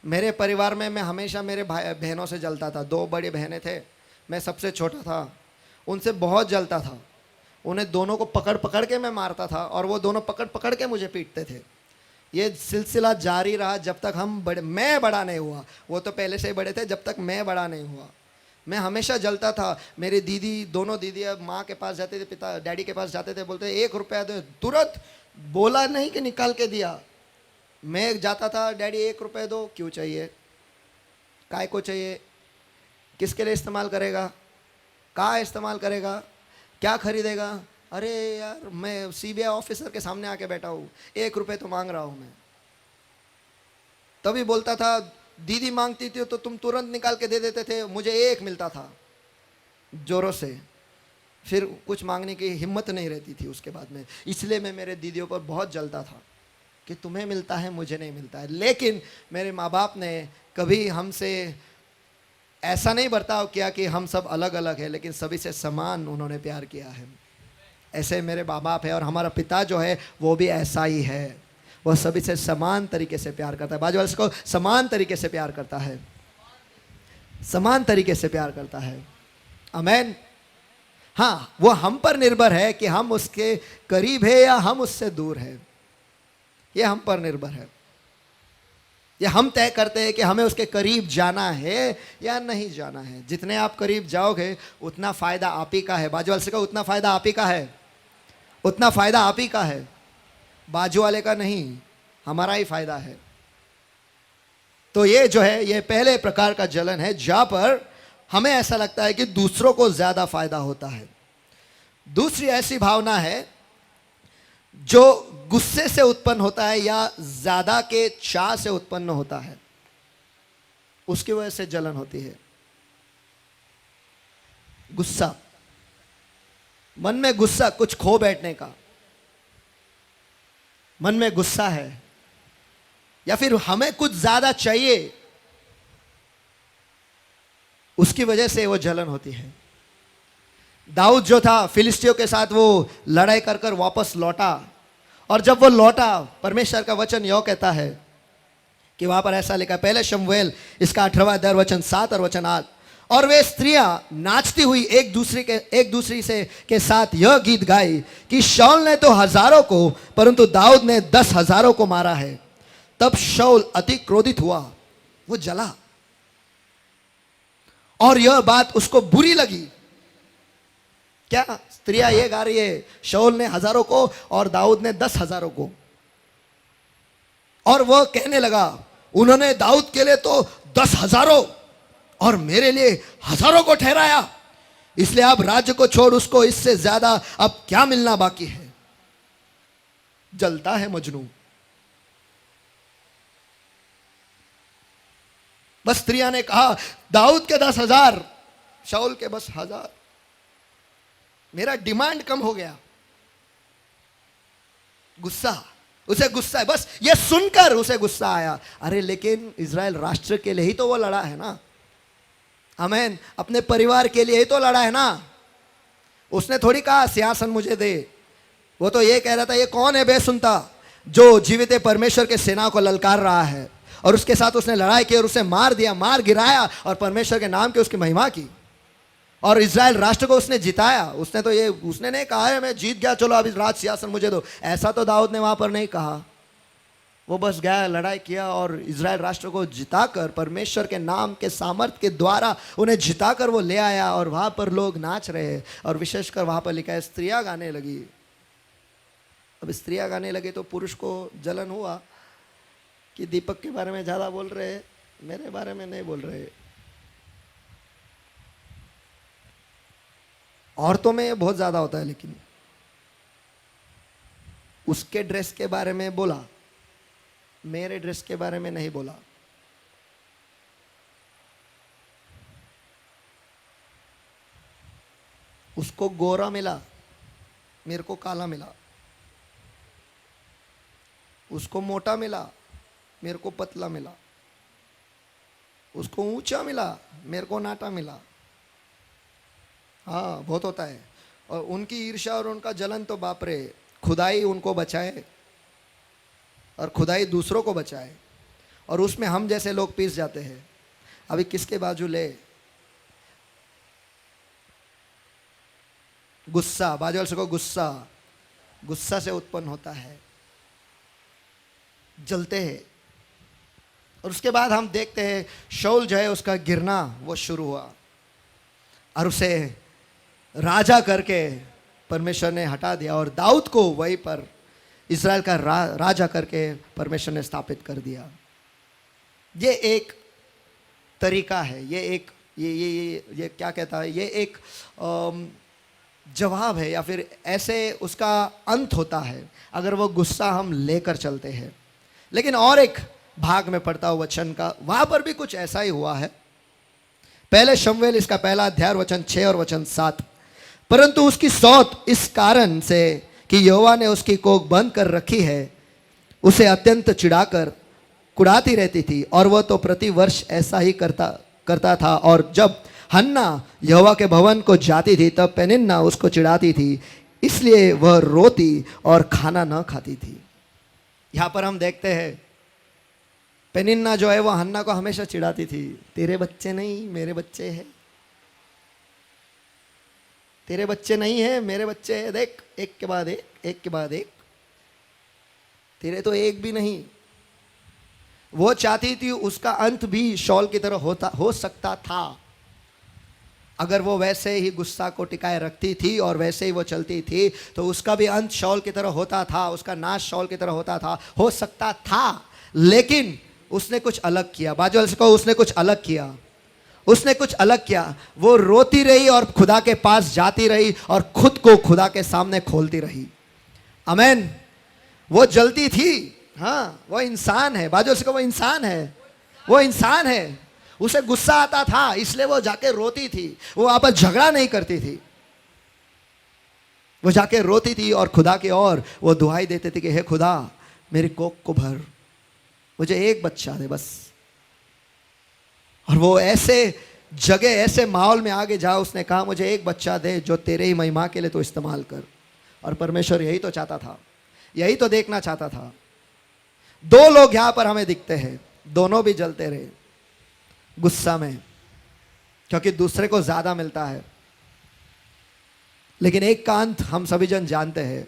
मेरे परिवार में मैं हमेशा मेरे भाई बहनों से जलता था। 2 बड़ी बहनें थे, मैं सबसे छोटा था, उनसे बहुत जलता था। उन्हें दोनों को पकड़ पकड़ के मैं मारता था और वो दोनों पकड़ पकड़ के मुझे पीटते थे। ये सिलसिला जारी रहा जब तक मैं बड़ा नहीं हुआ। वो तो पहले से ही बड़े थे, जब तक मैं बड़ा नहीं हुआ मैं हमेशा जलता था। मेरी दीदी, दोनों दीदी माँ के पास जाते थे, डैडी के पास जाते थे, बोलते 1 रुपया दो, तुरंत बोला नहीं कि निकाल के दिया। मैं जाता था, डैडी 1 रुपये दो। क्यों चाहिए? काय को चाहिए? किसके लिए इस्तेमाल करेगा? कहाँ इस्तेमाल करेगा? क्या खरीदेगा? अरे यार, मैं सीबीआई ऑफिसर के सामने आके बैठा हूँ, 1 रुपये तो मांग रहा हूँ मैं। तभी बोलता था, दीदी मांगती थी तो तुम तुरंत निकाल के दे देते थे, मुझे 1 मिलता था जोरों से। फिर कुछ मांगने की हिम्मत नहीं रहती थी उसके बाद में। इसलिए मैं मेरे दीदियों पर बहुत जलता था कि तुम्हें मिलता है, मुझे नहीं मिलता है। लेकिन मेरे माँ बाप ने कभी हमसे ऐसा नहीं बर्ताव किया कि हम सब अलग अलग हैं, लेकिन सभी से समान उन्होंने प्यार किया है। ऐसे मेरे माँ बाप है, और हमारा पिता जो है वो भी ऐसा ही है। वह सभी से समान तरीके से प्यार करता है। बाजू वाले को समान तरीके से प्यार करता है, समान तरीके से प्यार करता है। आमेन। हाँ, वो हम पर निर्भर है कि हम उसके करीब है या हम उससे दूर है। ये हम पर निर्भर है। ये हम तय करते हैं कि हमें उसके करीब जाना है या नहीं जाना है। जितने आप करीब जाओगे उतना फायदा आप ही का है। बाजू वाले से कहो, उतना फायदा आप ही का है, उतना फायदा आप ही का है, बाजू वाले का नहीं, हमारा ही फायदा है। तो ये जो है, ये पहले प्रकार का जलन है जहां पर हमें ऐसा लगता है कि दूसरों को ज्यादा फायदा होता है। दूसरी ऐसी भावना है जो गुस्से से उत्पन्न होता है या ज्यादा के चाह से उत्पन्न होता है, उसकी वजह से जलन होती है। गुस्सा, मन में गुस्सा, कुछ खो बैठने का मन में गुस्सा है, या फिर हमें कुछ ज्यादा चाहिए, उसकी वजह से वो जलन होती है। दाऊद जो था, फिलिस्तियों के साथ वो लड़ाई कर कर वापस लौटा, और जब वो लौटा, परमेश्वर का वचन यो कहता है कि वहां पर ऐसा लिखा, पहले शमूएल इसका 18वां अध्याय वचन 7 और वचन 8, और वे स्त्रियां नाचती हुई एक दूसरी से के साथ यह गीत गाई कि शाऊल ने तो हजारों को, परंतु दाऊद ने 10,000 को मारा है। तब शाऊल अति क्रोधित हुआ, वो जला, और यह बात उसको बुरी लगी। क्या स्त्रियां ये गा रही है, शाऊल ने 1000 को और दाऊद ने 10,000 को, और वह कहने लगा, उन्होंने दाऊद के लिए तो 10,000 और मेरे लिए 1000 को ठहराया, इसलिए अब राज्य को छोड़ उसको इससे ज्यादा अब क्या मिलना बाकी है। जलता है मजनू। बस स्त्रियां ने कहा, दाऊद के 10,000, शाऊल के बस 1000, मेरा डिमांड कम हो गया। गुस्सा, उसे गुस्सा है, बस ये सुनकर उसे गुस्सा आया। अरे लेकिन इजराइल राष्ट्र के लिए ही तो वो लड़ा है ना। आमेन। अपने परिवार के लिए ही तो लड़ा है ना। उसने थोड़ी कहा सिंहासन मुझे दे। वो तो ये कह रहा था, ये कौन है बेसुनता जो जीवित परमेश्वर के सेना को ललकार रहा है, और उसके साथ उसने लड़ाई की और उसे मार दिया, मार गिराया, और परमेश्वर के नाम की उसकी महिमा की, और इजराइल राष्ट्र को उसने जिताया। उसने नहीं कहा है मैं जीत गया, चलो अब इस राज सिंहासन मुझे दो। ऐसा तो दाऊद ने वहां पर नहीं कहा। वो बस गया, लड़ाई किया और इजराइल राष्ट्र को जिताकर, परमेश्वर के नाम के सामर्थ्य के द्वारा उन्हें जिताकर वो ले आया। और वहाँ पर लोग नाच रहे, और विशेषकर वहाँ पर लिखा है स्त्रियाँ गाने लगी। अब स्त्रियाँ गाने लगे तो पुरुष को जलन हुआ कि दीपक के बारे में ज़्यादा बोल रहे, मेरे बारे में नहीं बोल रहे। औरतों में बहुत ज़्यादा होता है, लेकिन उसके ड्रेस के बारे में बोला, मेरे ड्रेस के बारे में नहीं बोला। उसको गोरा मिला, मेरे को काला मिला। उसको मोटा मिला, मेरे को पतला मिला। उसको ऊंचा मिला, मेरे को नाटा मिला। हाँ, बहुत होता है। और उनकी ईर्ष्या और उनका जलन तो बाप रे, खुदाई उनको बचाए और खुदाई दूसरों को बचाए, और उसमें हम जैसे लोग पिस जाते हैं। अभी किसके बाजू ले? गुस्सा, बाजू वाले को गुस्सा, गुस्सा से उत्पन्न होता है, जलते हैं। और उसके बाद हम देखते हैं शाऊल जो है उसका गिरना वो शुरू हुआ, और उसे राजा करके परमेश्वर ने हटा दिया, और दाऊद को वहीं पर इज़राइल का राजा करके परमेश्वर ने स्थापित कर दिया। ये एक तरीका है, ये एक ये क्या कहता है, ये एक जवाब है, या फिर ऐसे उसका अंत होता है अगर वो गुस्सा हम लेकर चलते हैं। लेकिन और एक भाग में पढ़ता हूँ वचन का, वहां पर भी कुछ ऐसा ही हुआ है। पहले शमूएल इसका पहला अध्याय वचन 6 और वचन 7। परंतु उसकी सौत इस कारण से कि यहोवा ने उसकी कोख बंद कर रखी है, उसे अत्यंत चिढ़ाकर कुड़ाती रहती थी, और वह तो प्रति वर्ष ऐसा ही करता था। और जब हन्ना यहोवा के भवन को जाती थी तब पेनिन्ना उसको चिढ़ाती थी, इसलिए वह रोती और खाना न खाती थी। यहां पर हम देखते हैं पेनिन्ना जो है वो हन्ना को हमेशा चिढ़ाती थी, तेरे बच्चे नहीं मेरे बच्चे हैं, तेरे बच्चे नहीं है मेरे बच्चे हैं, देख एक के बाद एक, एक के बाद एक, तेरे तो एक भी नहीं। वो चाहती थी उसका अंत भी शाऊल की तरह हो सकता था, अगर वो वैसे ही गुस्सा को टिकाए रखती थी और वैसे ही वो चलती थी तो उसका भी अंत शाऊल की तरह होता था, उसका नाश शाऊल की तरह होता था, हो सकता था। लेकिन उसने कुछ अलग किया। बाजू वाले से कहो, उसने कुछ अलग किया, उसने कुछ अलग किया। वो रोती रही और खुदा के पास जाती रही और खुद को खुदा के सामने खोलती रही। आमेन। वो जलती थी, हाँ वो इंसान है। बाजू वाले से कहो, वो इंसान है, वो इंसान है। उसे गुस्सा आता था इसलिए वो जाके रोती थी, वो वहां पर झगड़ा नहीं करती थी, वो जाके रोती थी और खुदा की ओर वो दुआई देते थे कि हे खुदा मेरी कोख को भर, मुझे एक बच्चा दे बस। और वो ऐसे जगह ऐसे माहौल में आगे जा, उसने कहा मुझे एक बच्चा दे जो तेरे ही महिमा के लिए तो इस्तेमाल कर। और परमेश्वर यही तो चाहता था, यही तो देखना चाहता था। दो लोग यहां पर हमें दिखते हैं, दोनों भी जलते रहे गुस्सा में, क्योंकि दूसरे को ज्यादा मिलता है। लेकिन एक का अंत हम सभी जन जानते हैं,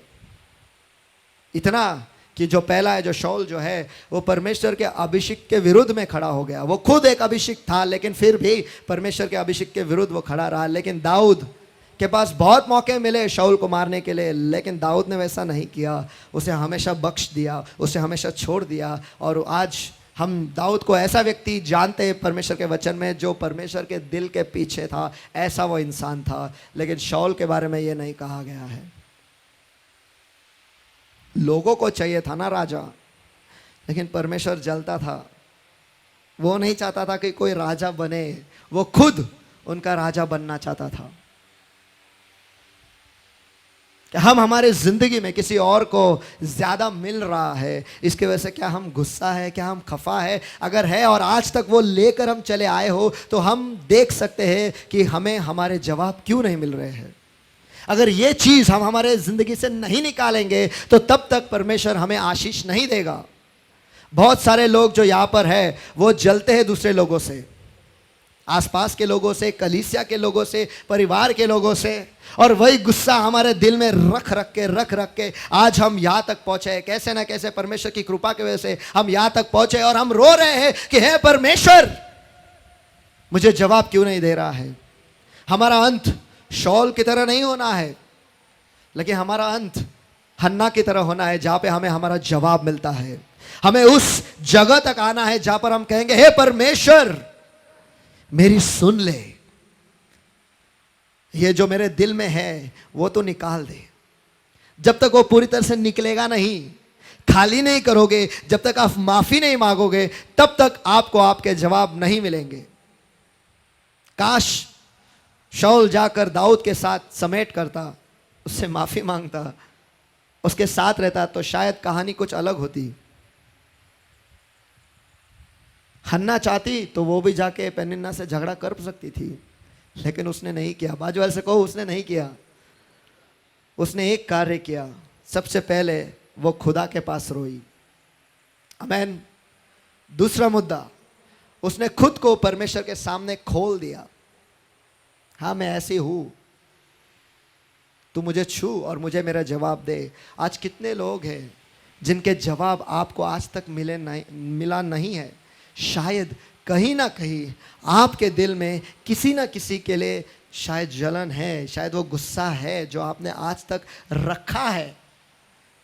इतना कि जो पहला है, जो शाऊल जो है वो परमेश्वर के अभिषेक के विरुद्ध में खड़ा हो गया। वो खुद एक अभिषेक था लेकिन फिर भी परमेश्वर के अभिषेक के विरुद्ध वो खड़ा रहा। लेकिन दाऊद के पास बहुत मौके मिले शाऊल को मारने के लिए, लेकिन दाऊद ने वैसा नहीं किया। उसे हमेशा बख्श दिया, उसे हमेशा छोड़ दिया। और आज हम दाऊद को ऐसा व्यक्ति जानते हैं परमेश्वर के वचन में जो परमेश्वर के दिल के पीछे था, ऐसा वो इंसान था। लेकिन शाऊल के बारे में ये नहीं कहा गया है। लोगों को चाहिए था ना राजा, लेकिन परमेश्वर जलता था। वो नहीं चाहता था कि कोई राजा बने, वो खुद उनका राजा बनना चाहता था। कि हम हमारे जिंदगी में किसी और को ज्यादा मिल रहा है, इसकी वजह से क्या हम गुस्सा है, क्या हम खफा है? अगर है और आज तक वो लेकर हम चले आए हो तो हम देख सकते हैं कि हमें हमारे जवाब क्यों नहीं मिल रहे हैं। अगर ये चीज हम हमारे जिंदगी से नहीं निकालेंगे तो तब तक परमेश्वर हमें आशीष नहीं देगा। बहुत सारे लोग जो यहाँ पर है वो जलते हैं दूसरे लोगों से। आसपास के लोगों से, कलीसिया के लोगों से, परिवार के लोगों से, और वही गुस्सा हमारे दिल में रख रख के आज हम यहाँ तक पहुंचे। कैसे ना कैसे परमेश्वर की कृपा की वजह से हम यहाँ तक पहुंचे, और हम रो रहे हैं कि हे परमेश्वर, मुझे जवाब क्यों नहीं दे रहा है। हमारा अंत शौल की तरह नहीं होना है, लेकिन हमारा अंत हन्ना की तरह होना है, जहां पे हमें हमारा जवाब मिलता है। हमें उस जगह तक आना है जहां पर हम कहेंगे, हे परमेश्वर, मेरी सुन ले, ये जो मेरे दिल में है वो तो निकाल दे। जब तक वो पूरी तरह से निकलेगा नहीं, खाली नहीं करोगे, जब तक आप माफी नहीं मांगोगे, तब तक आपको आपके जवाब नहीं मिलेंगे। काश शाऊल जाकर दाऊद के साथ समेट करता, उससे माफी मांगता, उसके साथ रहता, तो शायद कहानी कुछ अलग होती। हन्ना चाहती तो वो भी जाके पेनिन्ना से झगड़ा कर सकती थी, लेकिन उसने नहीं किया। बाजू वाले से कहो, उसने नहीं किया। उसने एक कार्य किया, सबसे पहले वो खुदा के पास रोई। आमेन। दूसरा मुद्दा, उसने खुद को परमेश्वर के सामने खोल दिया। हाँ, मैं ऐसी हूं, तू मुझे छू और मुझे मेरा जवाब दे। आज कितने लोग हैं जिनके जवाब आपको आज तक मिला नहीं है। शायद कहीं ना कहीं आपके दिल में किसी ना किसी के लिए शायद जलन है, शायद वो गुस्सा है जो आपने आज तक रखा है,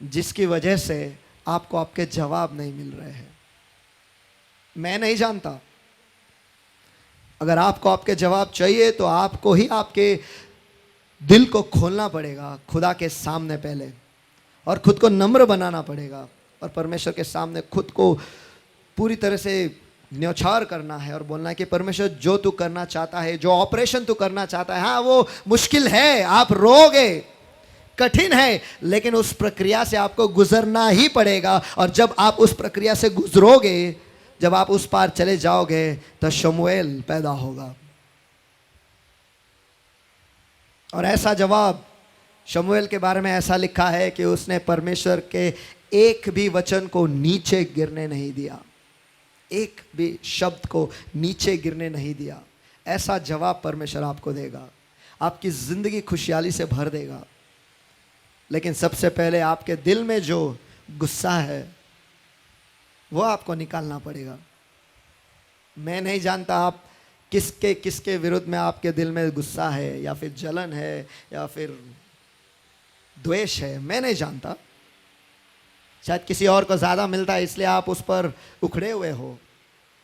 जिसकी वजह से आपको आपके जवाब नहीं मिल रहे हैं। मैं नहीं जानता, अगर आपको आपके जवाब चाहिए तो आपको ही आपके दिल को खोलना पड़ेगा खुदा के सामने पहले, और खुद को नम्र बनाना पड़ेगा, और परमेश्वर के सामने खुद को पूरी तरह से न्यौछावर करना है और बोलना है कि परमेश्वर, जो तू करना चाहता है, जो ऑपरेशन तू करना चाहता है, हाँ वो मुश्किल है, आप रोगे, कठिन है, लेकिन उस प्रक्रिया से आपको गुजरना ही पड़ेगा। और जब आप उस प्रक्रिया से गुजरोगे, जब आप उस पार चले जाओगे, तो शमूएल पैदा होगा। और ऐसा जवाब, शमूएल के बारे में ऐसा लिखा है कि उसने परमेश्वर के एक भी वचन को नीचे गिरने नहीं दिया, एक भी शब्द को नीचे गिरने नहीं दिया। ऐसा जवाब परमेश्वर आपको देगा, आपकी जिंदगी खुशहाली से भर देगा। लेकिन सबसे पहले आपके दिल में जो गुस्सा है वो आपको निकालना पड़ेगा। मैं नहीं जानता आप किसके किसके विरुद्ध में आपके दिल में गुस्सा है, या फिर जलन है, या फिर द्वेष है, मैं नहीं जानता। शायद किसी और को ज़्यादा मिलता है, इसलिए आप उस पर उखड़े हुए हो,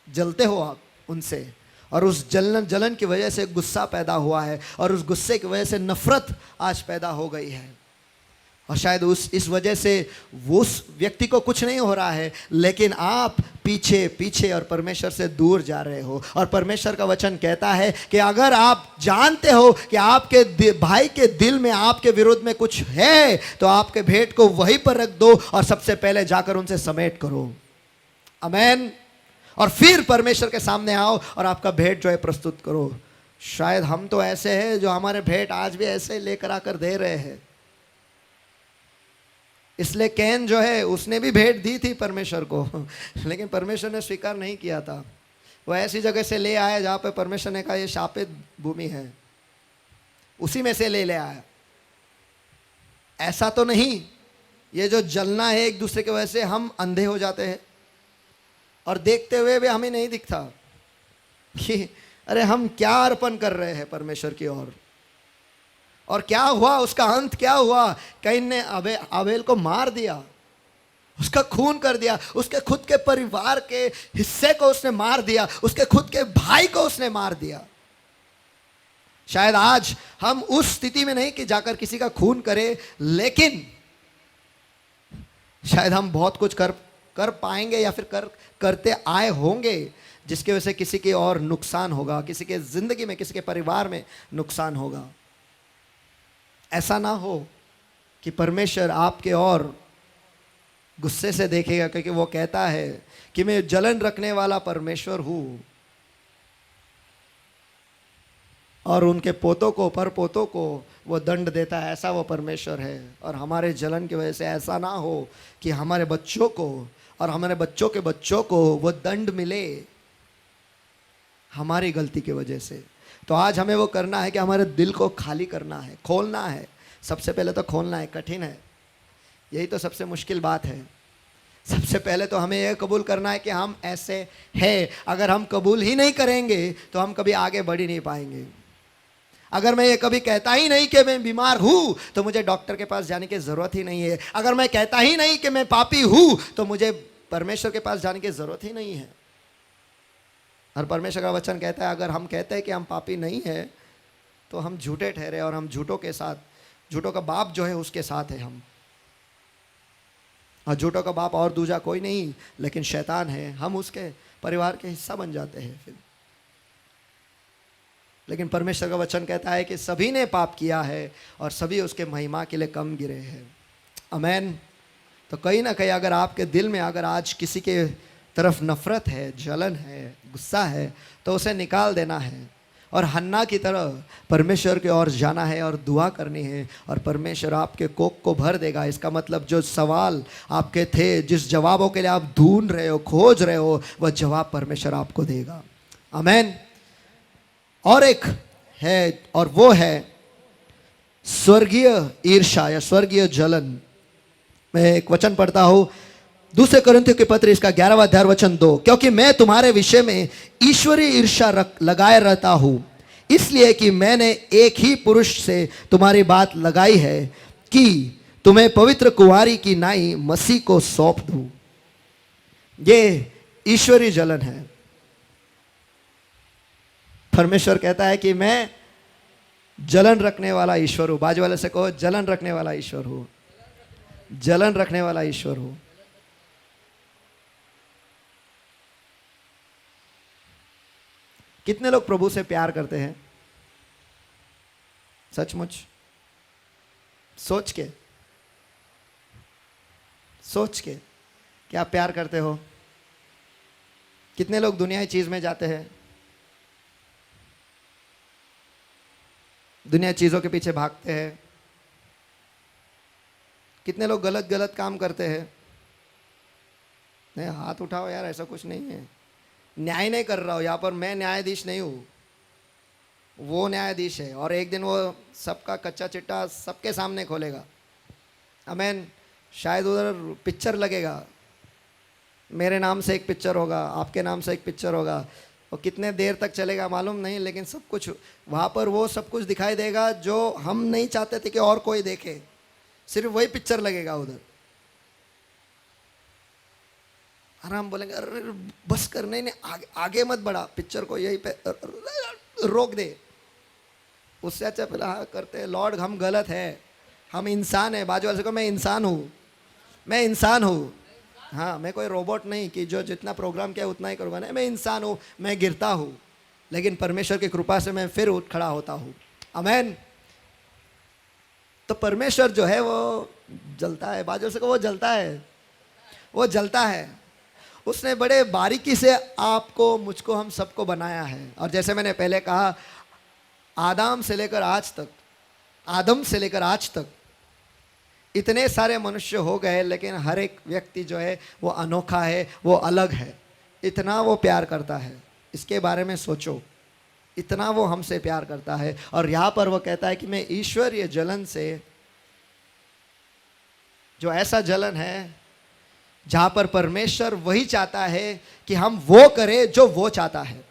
जलते हो आप उनसे, और उस जलन की वजह से गुस्सा पैदा हुआ है, और उस गुस्से की वजह से नफरत आज पैदा हो गई है। और शायद इस वजह से उस व्यक्ति को कुछ नहीं हो रहा है, लेकिन आप पीछे पीछे और परमेश्वर से दूर जा रहे हो। और परमेश्वर का वचन कहता है कि अगर आप जानते हो कि आपके भाई के दिल में आपके विरुद्ध में कुछ है, तो आपके भेंट को वहीं पर रख दो और सबसे पहले जाकर उनसे समेट करो। आमेन। और फिर परमेश्वर के सामने आओ और आपका भेंट जो है प्रस्तुत करो। शायद हम तो ऐसे हैं जो हमारे भेंट आज भी ऐसे लेकर आकर दे रहे हैं। इसलिए कैन जो है उसने भी भेंट दी थी परमेश्वर को, लेकिन परमेश्वर ने स्वीकार नहीं किया था। वो ऐसी जगह से ले आया जहाँ पे परमेश्वर ने कहा ये शापित भूमि है, उसी में से ले आया। ऐसा तो नहीं, ये जो जलना है एक दूसरे की वजह से हम अंधे हो जाते हैं और देखते हुए भी हमें नहीं दिखता कि अरे हम क्या अर्पण कर रहे हैं परमेश्वर की ओर। और क्या हुआ, उसका अंत क्या हुआ? कैन ने आबेल को मार दिया, उसका खून कर दिया, उसके खुद के परिवार के हिस्से को उसने मार दिया, उसके खुद के भाई को उसने मार दिया। शायद आज हम उस स्थिति में नहीं कि जाकर किसी का खून करें, लेकिन शायद हम बहुत कुछ कर पाएंगे या फिर करते आए होंगे जिसकी वजह से किसी के और नुकसान होगा, किसी के जिंदगी में, किसी के परिवार में नुकसान होगा। ऐसा ना हो कि परमेश्वर आपके और गुस्से से देखेगा, क्योंकि वो कहता है कि मैं जलन रखने वाला परमेश्वर हूं और उनके पोतों को, परपोतों को वो दंड देता है। ऐसा वो परमेश्वर है। और हमारे जलन की वजह से ऐसा ना हो कि हमारे बच्चों को और हमारे बच्चों के बच्चों को वो दंड मिले। हमारी गलती की वजह से। तो आज हमें वो करना है कि हमारे दिल को खाली करना है, खोलना है। सबसे पहले तो खोलना है, कठिन है, यही तो सबसे मुश्किल बात है। सबसे पहले तो हमें यह कबूल करना है कि हम ऐसे हैं। अगर हम कबूल ही नहीं करेंगे तो हम कभी आगे बढ़ ही नहीं पाएंगे। अगर मैं ये कभी कहता ही नहीं कि मैं बीमार हूं तो मुझे डॉक्टर के पास जाने की ज़रूरत ही नहीं है। अगर मैं कहता ही नहीं कि मैं पापी हूं तो मुझे परमेश्वर के पास जाने की ज़रूरत ही नहीं है। और परमेश्वर का वचन कहता है, अगर हम कहते हैं कि हम पापी नहीं है तो हम झूठे ठहरे, और हम झूठों के साथ, झूठों का बाप जो है उसके साथ है हम। और झूठों का बाप और दूजा कोई नहीं लेकिन शैतान है। हम उसके परिवार के हिस्सा बन जाते हैं फिर। लेकिन परमेश्वर का वचन कहता है कि सभी ने पाप किया है और सभी उसके महिमा के लिए कम गिरे हैं। आमेन। तो कहीं ना कहीं अगर आपके दिल में अगर आज किसी के तरफ नफरत है, जलन है, गुस्सा है, तो उसे निकाल देना है और हन्ना की तरह परमेश्वर की ओर जाना है और दुआ करनी है, और परमेश्वर आपके कोख को भर देगा। इसका मतलब जो सवाल आपके थे, जिस जवाबों के लिए आप ढूंढ रहे हो, खोज रहे हो, वह जवाब परमेश्वर आपको देगा। आमेन। और एक है, और वो है स्वर्गीय ईर्ष्या या स्वर्गीय जलन। मैं एक वचन पढ़ता हूं, दूसरे कोरिन्थियों के पत्र इसका 11वां अध्याय वचन 2। क्योंकि मैं तुम्हारे विषय में ईश्वरीय ईर्ष्या लगाए रहता हूं, इसलिए कि मैंने एक ही पुरुष से तुम्हारी बात लगाई है कि तुम्हें पवित्र कुंवारी की नाई मसीह को सौंप दूं। ये ईश्वरीय जलन है। परमेश्वर कहता है कि मैं जलन रखने वाला ईश्वर हूं। बाजू वाले से कहो, जलन रखने वाला ईश्वर हूं। जलन रखने वाला ईश्वर हूं। कितने लोग प्रभु से प्यार करते हैं? सचमुच सोच के क्या प्यार करते हो? कितने लोग दुनियाई चीज में जाते हैं, दुनिया चीजों के पीछे भागते हैं? कितने लोग गलत गलत काम करते हैं? नहीं, हाथ उठाओ यार, ऐसा कुछ नहीं है। न्याय नहीं कर रहा हूं यहां पर, मैं न्यायाधीश नहीं हूं, वो न्यायाधीश है, और एक दिन वो सबका कच्चा चिट्टा सबके सामने खोलेगा। आमेन। शायद उधर पिक्चर लगेगा, मेरे नाम से एक पिक्चर होगा, आपके नाम से एक पिक्चर होगा, और कितने देर तक चलेगा मालूम नहीं, लेकिन सब कुछ वहाँ पर वो सब कुछ दिखाई देगा जो हम नहीं चाहते थे कि और कोई देखे। सिर्फ वही पिक्चर लगेगा उधर, और हम बोलेंगे अरे बस कर, नहीं आगे मत बढ़ा, पिक्चर को यही पे रोक दे। उससे अच्छा पहले हाँ करते हैं, लॉर्ड हम गलत है, हम इंसान है। बाजू वाले को, मैं इंसान हूँ, मैं इंसान हूँ। हाँ, मैं कोई रोबोट नहीं कि जो जितना प्रोग्राम किया उतना ही करूँगा, नहीं, मैं इंसान हूँ, मैं गिरता हूँ, लेकिन परमेश्वर की कृपा से मैं फिर उठ खड़ा होता हूँ। आमेन। तो परमेश्वर जो है वो जलता है। बाजू से को, वो जलता है, वो जलता है। उसने बड़े बारीकी से आपको, मुझको, हम सबको बनाया है। और जैसे मैंने पहले कहा, आदम से लेकर आज तक इतने सारे मनुष्य हो गए, लेकिन हर एक व्यक्ति जो है वो अनोखा है, वो अलग है। इतना वो प्यार करता है, इसके बारे में सोचो, इतना वो हमसे प्यार करता है। और यहाँ पर वो कहता है कि मैं ईश्वरीय जलन से, जो ऐसा जलन है जहाँ पर परमेश्वर वही चाहता है कि हम वो करें जो वो चाहता है।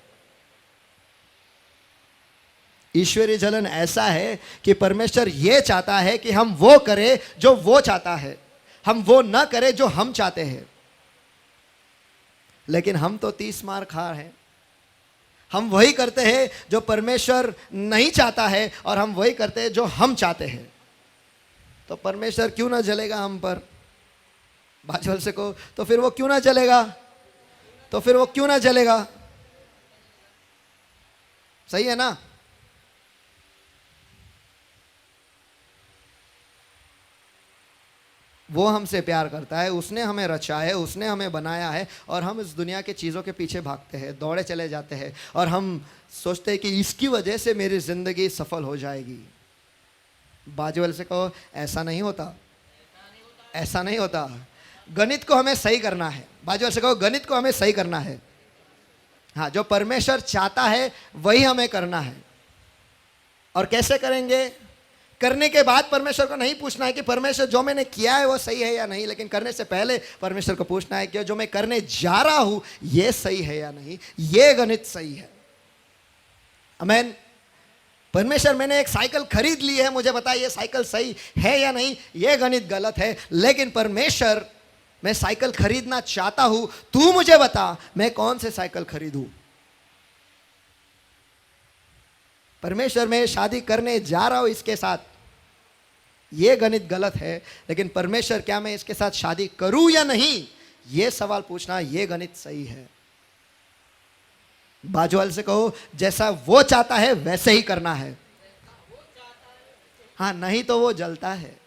ईश्वरीय जलन ऐसा है कि परमेश्वर ये चाहता है कि हम वो करें जो वो चाहता है, हम वो ना करें जो हम चाहते हैं। लेकिन हम तो 30 मार खा हैं, हम वही करते हैं जो परमेश्वर नहीं चाहता है, और हम वही करते हैं जो हम चाहते हैं। तो परमेश्वर क्यों ना जलेगा हम पर? बाजू से को, तो फिर वो क्यों ना जलेगा? तो फिर वो क्यों ना जलेगा? सही है ना? वो हमसे प्यार करता है, उसने हमें रचा है, उसने हमें बनाया है, और हम इस दुनिया के चीज़ों के पीछे भागते हैं, दौड़े चले जाते हैं, और हम सोचते हैं कि इसकी वजह से मेरी ज़िंदगी सफल हो जाएगी। बाजू वाले से कहो, ऐसा नहीं होता, ऐसा नहीं होता। गणित को हमें सही करना है। बाजू वाले से कहो, गणित को हमें सही करना है। हाँ, जो परमेश्वर चाहता है वही हमें करना है। और कैसे करेंगे? करने के बाद परमेश्वर को नहीं पूछना है कि परमेश्वर जो मैंने किया है वो सही है या नहीं, लेकिन करने से पहले परमेश्वर को पूछना है कि जो मैं करने जा रहा हूं ये सही है या नहीं, ये गणित सही है। आमीन। परमेश्वर, मैंने एक साइकिल खरीद ली है, मुझे बता ये साइकिल सही है या नहीं, ये गणित गलत है। लेकिन परमेश्वर, मैं साइकिल खरीदना चाहता हूं, तू मुझे बता मैं कौन से साइकिल खरीदूं। परमेश्वर, मैं शादी करने जा रहा हूं इसके साथ, ये गणित गलत है, लेकिन परमेश्वर, क्या मैं इसके साथ शादी करूं या नहीं, ये सवाल पूछना, ये गणित सही है। बाजू वाले से कहो, जैसा वो चाहता है वैसे ही करना है। हाँ, नहीं तो वो जलता है,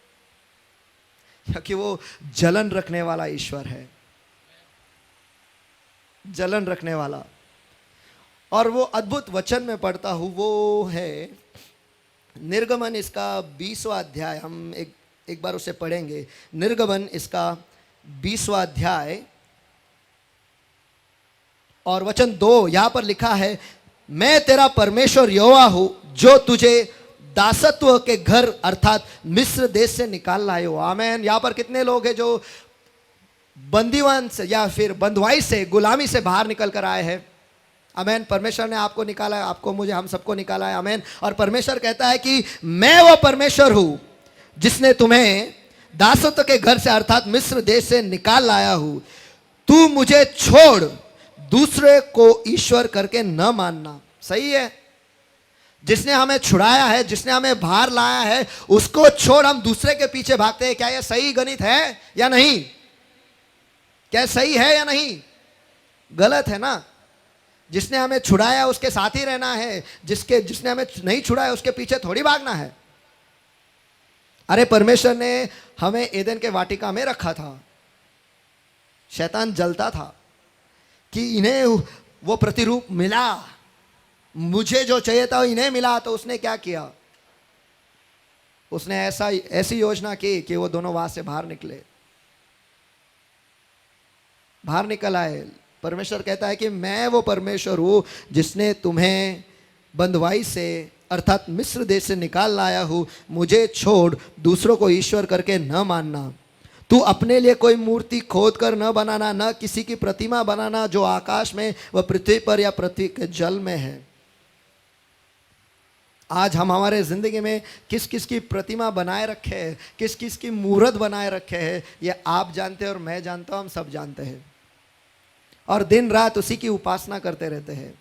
क्योंकि वो जलन रखने वाला ईश्वर है, जलन रखने वाला। और वो अद्भुत वचन में पढ़ता हूं, वो है निर्गमन, इसका 20वां अध्याय। हम एक बार उसे पढ़ेंगे। निर्गमन, इसका 20वां अध्याय और वचन 2, यहां पर लिखा है, मैं तेरा परमेश्वर यहोवा हूं जो तुझे दासत्व के घर अर्थात मिस्र देश से निकाल लाए हो। आमीन। यहां पर कितने लोग हैं जो बंदीवान से या फिर बंधुआई से, गुलामी से बाहर निकल कर आए हैं? आमीन। परमेश्वर ने आपको निकाला है, आपको, मुझे, हम सबको निकाला है। आमीन। और परमेश्वर कहता है कि मैं वो परमेश्वर हूं जिसने तुम्हें दासत्व के घर से अर्थात मिस्र देश से निकाल लाया हूं। तू मुझे छोड़ दूसरे को ईश्वर करके न मानना। सही है? जिसने हमें छुड़ाया है, जिसने हमें बाहर लाया है, उसको छोड़ हम दूसरे के पीछे भागते हैं। क्या यह सही गणित है या नहीं? क्या सही है या नहीं? गलत है ना। जिसने हमें छुड़ाया उसके साथ ही रहना है, जिसने हमें नहीं छुड़ाया उसके पीछे थोड़ी भागना है। अरे, परमेश्वर ने हमें एदन के वाटिका में रखा था। शैतान जलता था कि इन्हें वो प्रतिरूप मिला, मुझे जो चाहिए था इन्हें मिला। तो उसने क्या किया? उसने ऐसी योजना की कि वो दोनों वहां से बाहर निकले, बाहर निकल आए। परमेश्वर कहता है कि मैं वो परमेश्वर हूं जिसने तुम्हें बंधुआई से अर्थात मिस्र देश से निकाल लाया हूं। मुझे छोड़ दूसरों को ईश्वर करके न मानना। तू अपने लिए कोई मूर्ति खोद कर न बनाना, न किसी की प्रतिमा बनाना जो आकाश में व पृथ्वी पर या पृथ्वी के जल में है। आज हम हमारे जिंदगी में किस किस की प्रतिमा बनाए रखे हैं, किस किस की मूर्त बनाए रखे हैं, ये आप जानते हैं और मैं जानता हूं, हम सब जानते हैं। और दिन रात उसी की उपासना करते रहते हैं।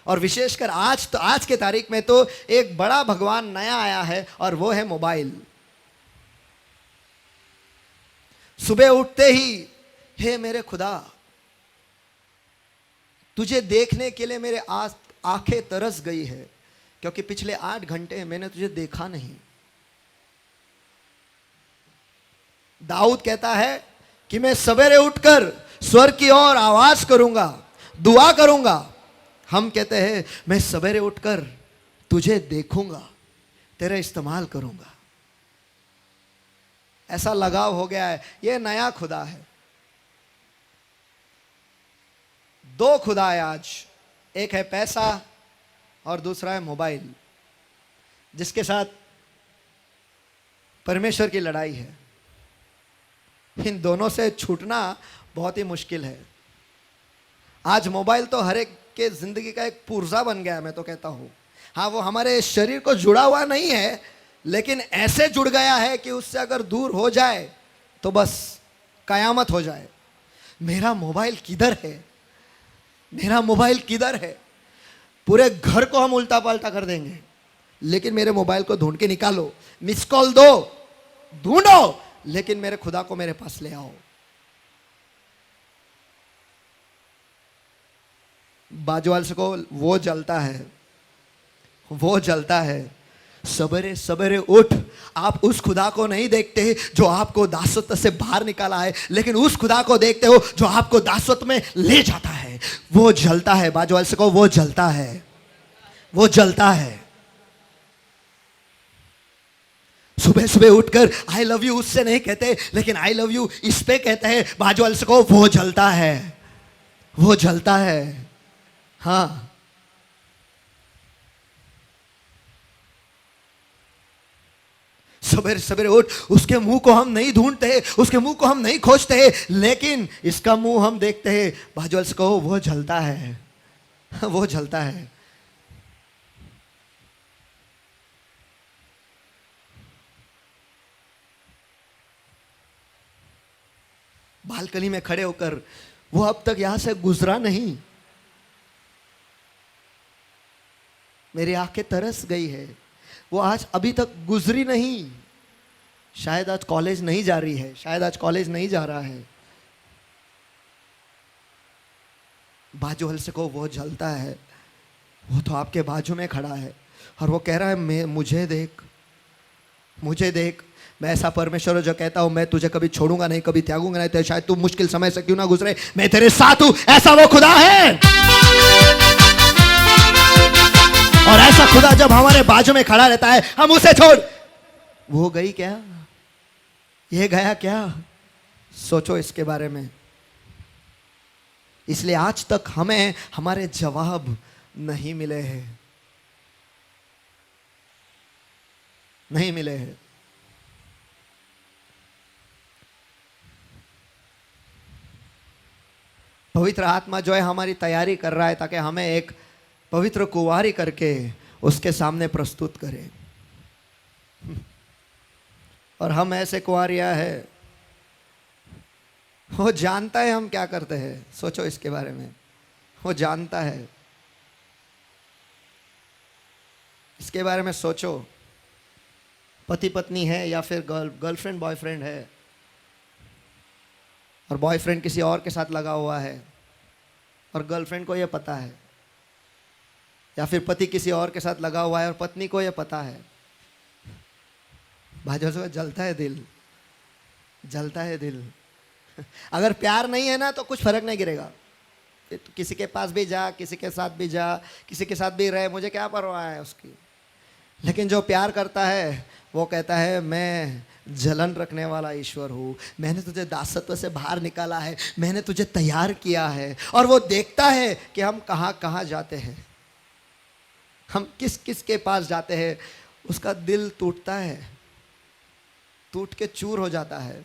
और विशेषकर आज के तारीख में तो एक बड़ा भगवान नया आया है, और वो है मोबाइल। सुबह उठते ही, हे मेरे खुदा, तुझे देखने के लिए मेरे आंखें तरस गई है, क्योंकि पिछले 8 घंटे मैंने तुझे देखा नहीं। दाऊद कहता है कि मैं सवेरे उठकर स्वर्ग की ओर आवाज करूंगा, दुआ करूंगा। हम कहते हैं मैं सवेरे उठकर तुझे देखूंगा, तेरा इस्तेमाल करूंगा। ऐसा लगाव हो गया है। ये नया खुदा है। 2 खुदा है आज, एक है पैसा और दूसरा है मोबाइल, जिसके साथ परमेश्वर की लड़ाई है। इन दोनों से छूटना बहुत ही मुश्किल है। आज मोबाइल तो हर एक के जिंदगी का एक पुर्जा बन गया है, मैं तो कहता हूं। हाँ, वो हमारे शरीर को जुड़ा हुआ नहीं है, लेकिन ऐसे जुड़ गया है कि उससे अगर दूर हो जाए तो बस कयामत हो जाए। मेरा मोबाइल किधर है, मेरा मोबाइल किधर है? पूरे घर को हम उल्टा पाल्टा कर देंगे, लेकिन मेरे मोबाइल को ढूंढ के निकालो, मिस कॉल दो, ढूंढो, लेकिन मेरे खुदा को मेरे पास ले आओ। बाजू वाले से कहो, वो जलता है, वो जलता है। सवेरे सवेरे उठ। आप उस खुदा को नहीं देखते जो आपको दासत्व से बाहर निकाला है, लेकिन उस खुदा को देखते हो जो आपको दासत्व में ले जाता है। वो जलता है। बाजू वाले से कहो, वो जलता है, वो जलता है। सुबह सुबह उठकर आई लव यू उससे नहीं कहते, लेकिन आई लव यू इस पे कहते हैं। बाजू वाले से कहो, वो जलता है, वो जलता है। हाँ, सवेरे सवेरे उठ, उसके मुंह को हम नहीं ढूंढते, उसके मुंह को हम नहीं खोजते, लेकिन इसका मुंह हम देखते हैं। बाजू वाले से कहो वो जलता है, वो जलता है। बालकनी में खड़े होकर वो अब तक यहां से गुजरा नहीं, मेरी आंखें तरस गई है, वो आज अभी तक गुजरी नहीं। शायद आज कॉलेज नहीं जा रही है, शायद आज कॉलेज नहीं जा रहा है। बाजू वाले से कहो वो जलता है, वो तो आपके बाजू में खड़ा है और वो कह रहा है मैं, मुझे देख, मुझे देख। मैं ऐसा परमेश्वर जो कहता हूं मैं तुझे कभी छोड़ूंगा नहीं, कभी त्यागूंगा नहीं, तो शायद तू मुश्किल समय से क्यों ना गुजरे, मैं तेरे साथ हूं। ऐसा वो खुदा है। और ऐसा खुदा जब हमारे बाजू में खड़ा रहता है, हम उसे छोड़, वो गई क्या, ये गया क्या, सोचो इसके बारे में। इसलिए आज तक हमें हमारे जवाब नहीं मिले हैं, नहीं मिले हैं। पवित्र आत्मा जो है हमारी तैयारी कर रहा है ताकि हमें एक पवित्र कुंवारी करके उसके सामने प्रस्तुत करें। और हम ऐसे कुंवारियां हैं, वो जानता है हम क्या करते हैं, सोचो इसके बारे में। वो जानता है, इसके बारे में सोचो। पति पत्नी है या फिर गर्लफ्रेंड बॉयफ्रेंड है और बॉयफ्रेंड किसी और के साथ लगा हुआ है और गर्लफ्रेंड को यह पता है, या फिर पति किसी और के साथ लगा हुआ है और पत्नी को यह पता है। भाइयों से जलता है दिल, जलता है दिल। अगर प्यार नहीं है ना तो कुछ फर्क नहीं गिरेगा, तो किसी के पास भी जा, किसी के साथ भी जा, किसी के साथ भी रहे, मुझे क्या परवाह है उसकी। लेकिन जो प्यार करता है वो कहता है मैं जलन रखने वाला ईश्वर हूँ, मैंने तुझे दासत्व से बाहर निकाला है, मैंने तुझे तैयार किया है। और वो देखता है कि हम कहाँ कहाँ जाते हैं, हम किस किस के पास जाते हैं, उसका दिल टूटता है, टूट के चूर हो जाता है।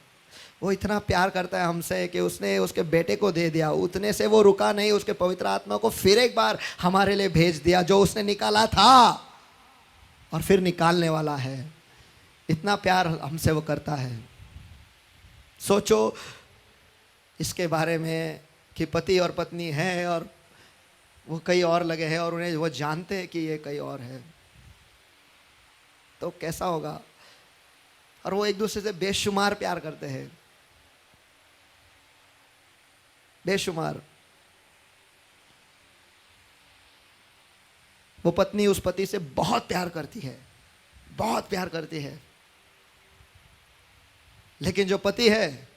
वो इतना प्यार करता है हमसे कि उसने उसके बेटे को दे दिया। उतने से वो रुका नहीं, उसके पवित्र आत्मा को फिर एक बार हमारे लिए भेज दिया, जो उसने निकाला था और फिर निकालने वाला है। इतना प्यार हमसे वो करता है। सोचो इसके बारे में कि पति और पत्नी हैं और वो कई और लगे हैं और उन्हें वो जानते हैं कि ये कई और है, तो कैसा होगा। और वो एक दूसरे से बेशुमार प्यार करते हैं, बेशुमार। वो पत्नी उस पति से बहुत प्यार करती है, बहुत प्यार करती है, लेकिन जो पति है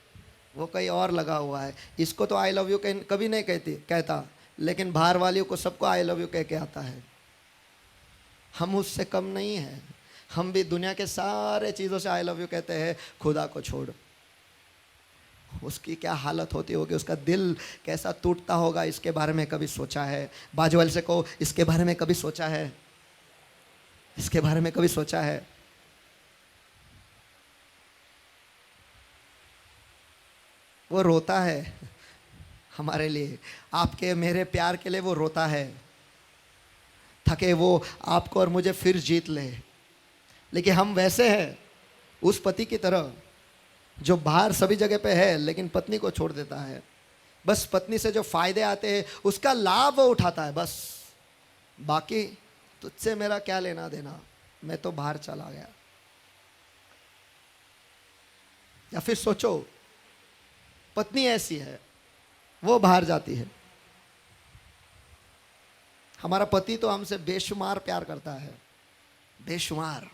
वो कहीं और लगा हुआ है। इसको तो आई लव यू कभी नहीं कहता, लेकिन बाहर वालियों को सबको आई लव यू कह के आता है। हम उससे कम नहीं हैं, हम भी दुनिया के सारे चीज़ों से आई लव यू कहते हैं, खुदा को छोड़। उसकी क्या हालत होती होगी, उसका दिल कैसा टूटता होगा, इसके बारे में कभी सोचा है? बाजू वाले से कहो इसके बारे में कभी सोचा है, इसके बारे में कभी सोचा है? वो रोता है हमारे लिए, आपके मेरे प्यार के लिए वो रोता है, ताकि वो आपको और मुझे फिर जीत ले। लेकिन हम वैसे हैं उस पति की तरह जो बाहर सभी जगह पे है लेकिन पत्नी को छोड़ देता है। बस पत्नी से जो फायदे आते हैं उसका लाभ वो उठाता है, बस बाकी तुझसे मेरा क्या लेना देना, मैं तो बाहर चला गया। या फिर सोचो पत्नी ऐसी है, वो बाहर जाती है। हमारा पति तो हमसे बेशुमार प्यार करता है, बेशुमार,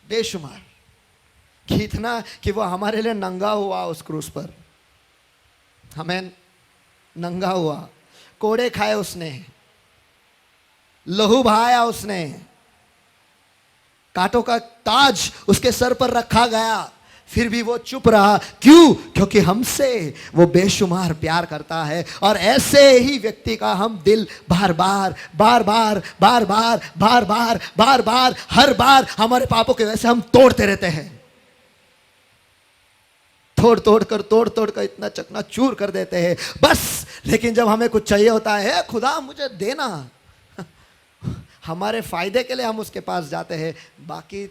बेशुमार, कि इतना कि वो हमारे लिए नंगा हुआ उस क्रूस पर, हमें नंगा हुआ, कोड़े खाए उसने, लहू बहाया उसने, कांटों का ताज उसके सर पर रखा गया फिर भी वो चुप रहा। क्यों? क्योंकि हमसे वो बेशुमार प्यार करता है। और ऐसे ही व्यक्ति का हम दिल बार बार बार बार बार बार बार बार बार बार हर बार हमारे पापों की वजह से हम तोड़ते रहते हैं। तोड़ तोड़ कर इतना चकनाचूर कर देते हैं बस। लेकिन जब हमें कुछ चाहिए होता है, खुदा मुझे देना, हमारे फायदे के लिए हम उसके पास जाते हैं। बाकी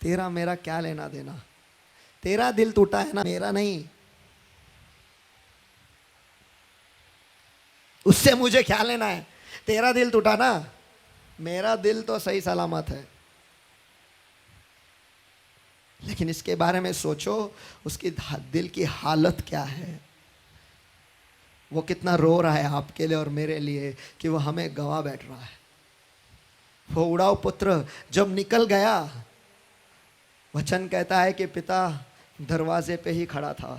तेरा मेरा क्या लेना देना? तेरा दिल टूटा है ना, मेरा नहीं। उससे मुझे क्या लेना है? तेरा दिल टूटा ना, मेरा दिल तो सही सलामत है। लेकिन इसके बारे में सोचो, उसकी दिल की हालत क्या है। वो कितना रो रहा है आपके लिए और मेरे लिए कि वो हमें गवा बैठ रहा है। वो उड़ाऊ पुत्र जब निकल गया, वचन कहता है कि पिता दरवाजे पे ही खड़ा था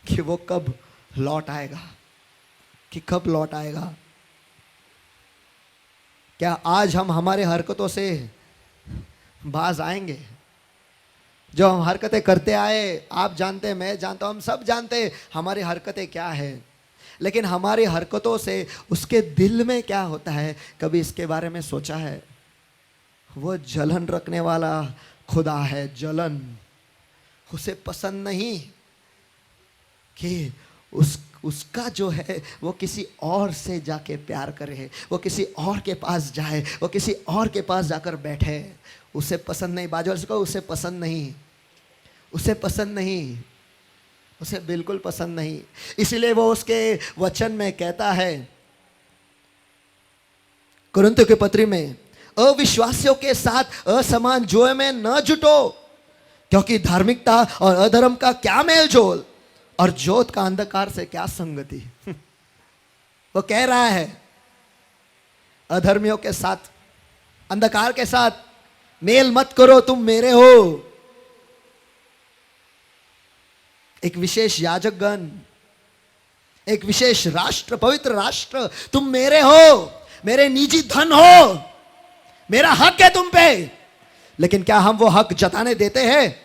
कि वो कब लौट आएगा, कि कब लौट आएगा। क्या आज हम हमारे हरकतों से बाज आएंगे? जो हम हरकतें करते आए, आप जानते हैं, मैं जानता हूं, हम सब जानते हैं हमारी हरकतें क्या है। लेकिन हमारी हरकतों से उसके दिल में क्या होता है, कभी इसके बारे में सोचा है? वो जलन रखने वाला खुदा है। जलन, उसे पसंद नहीं कि उसका जो है वो किसी और से जाके प्यार करे, वो किसी और के पास जाए, वो किसी और के पास जाकर बैठे। उसे पसंद नहीं। बाजू वाले से कहो, उसे पसंद नहीं, उसे पसंद नहीं, उसे बिल्कुल पसंद नहीं। इसलिए वो उसके वचन में कहता है कुरिन्थियों की पत्री में, अविश्वासियों के साथ असमान जोए में न जुटो, क्योंकि धार्मिकता और अधर्म का क्या मेल जोल, और ज्योत का अंधकार से क्या संगति। वो कह रहा है अधर्मियों के साथ, अंधकार के साथ मेल मत करो, तुम मेरे हो। एक विशेष याजकगण, एक विशेष राष्ट्र, पवित्र राष्ट्र, तुम मेरे हो, मेरे निजी धन हो, मेरा हक है तुम पे। लेकिन क्या हम वो हक जताने देते हैं?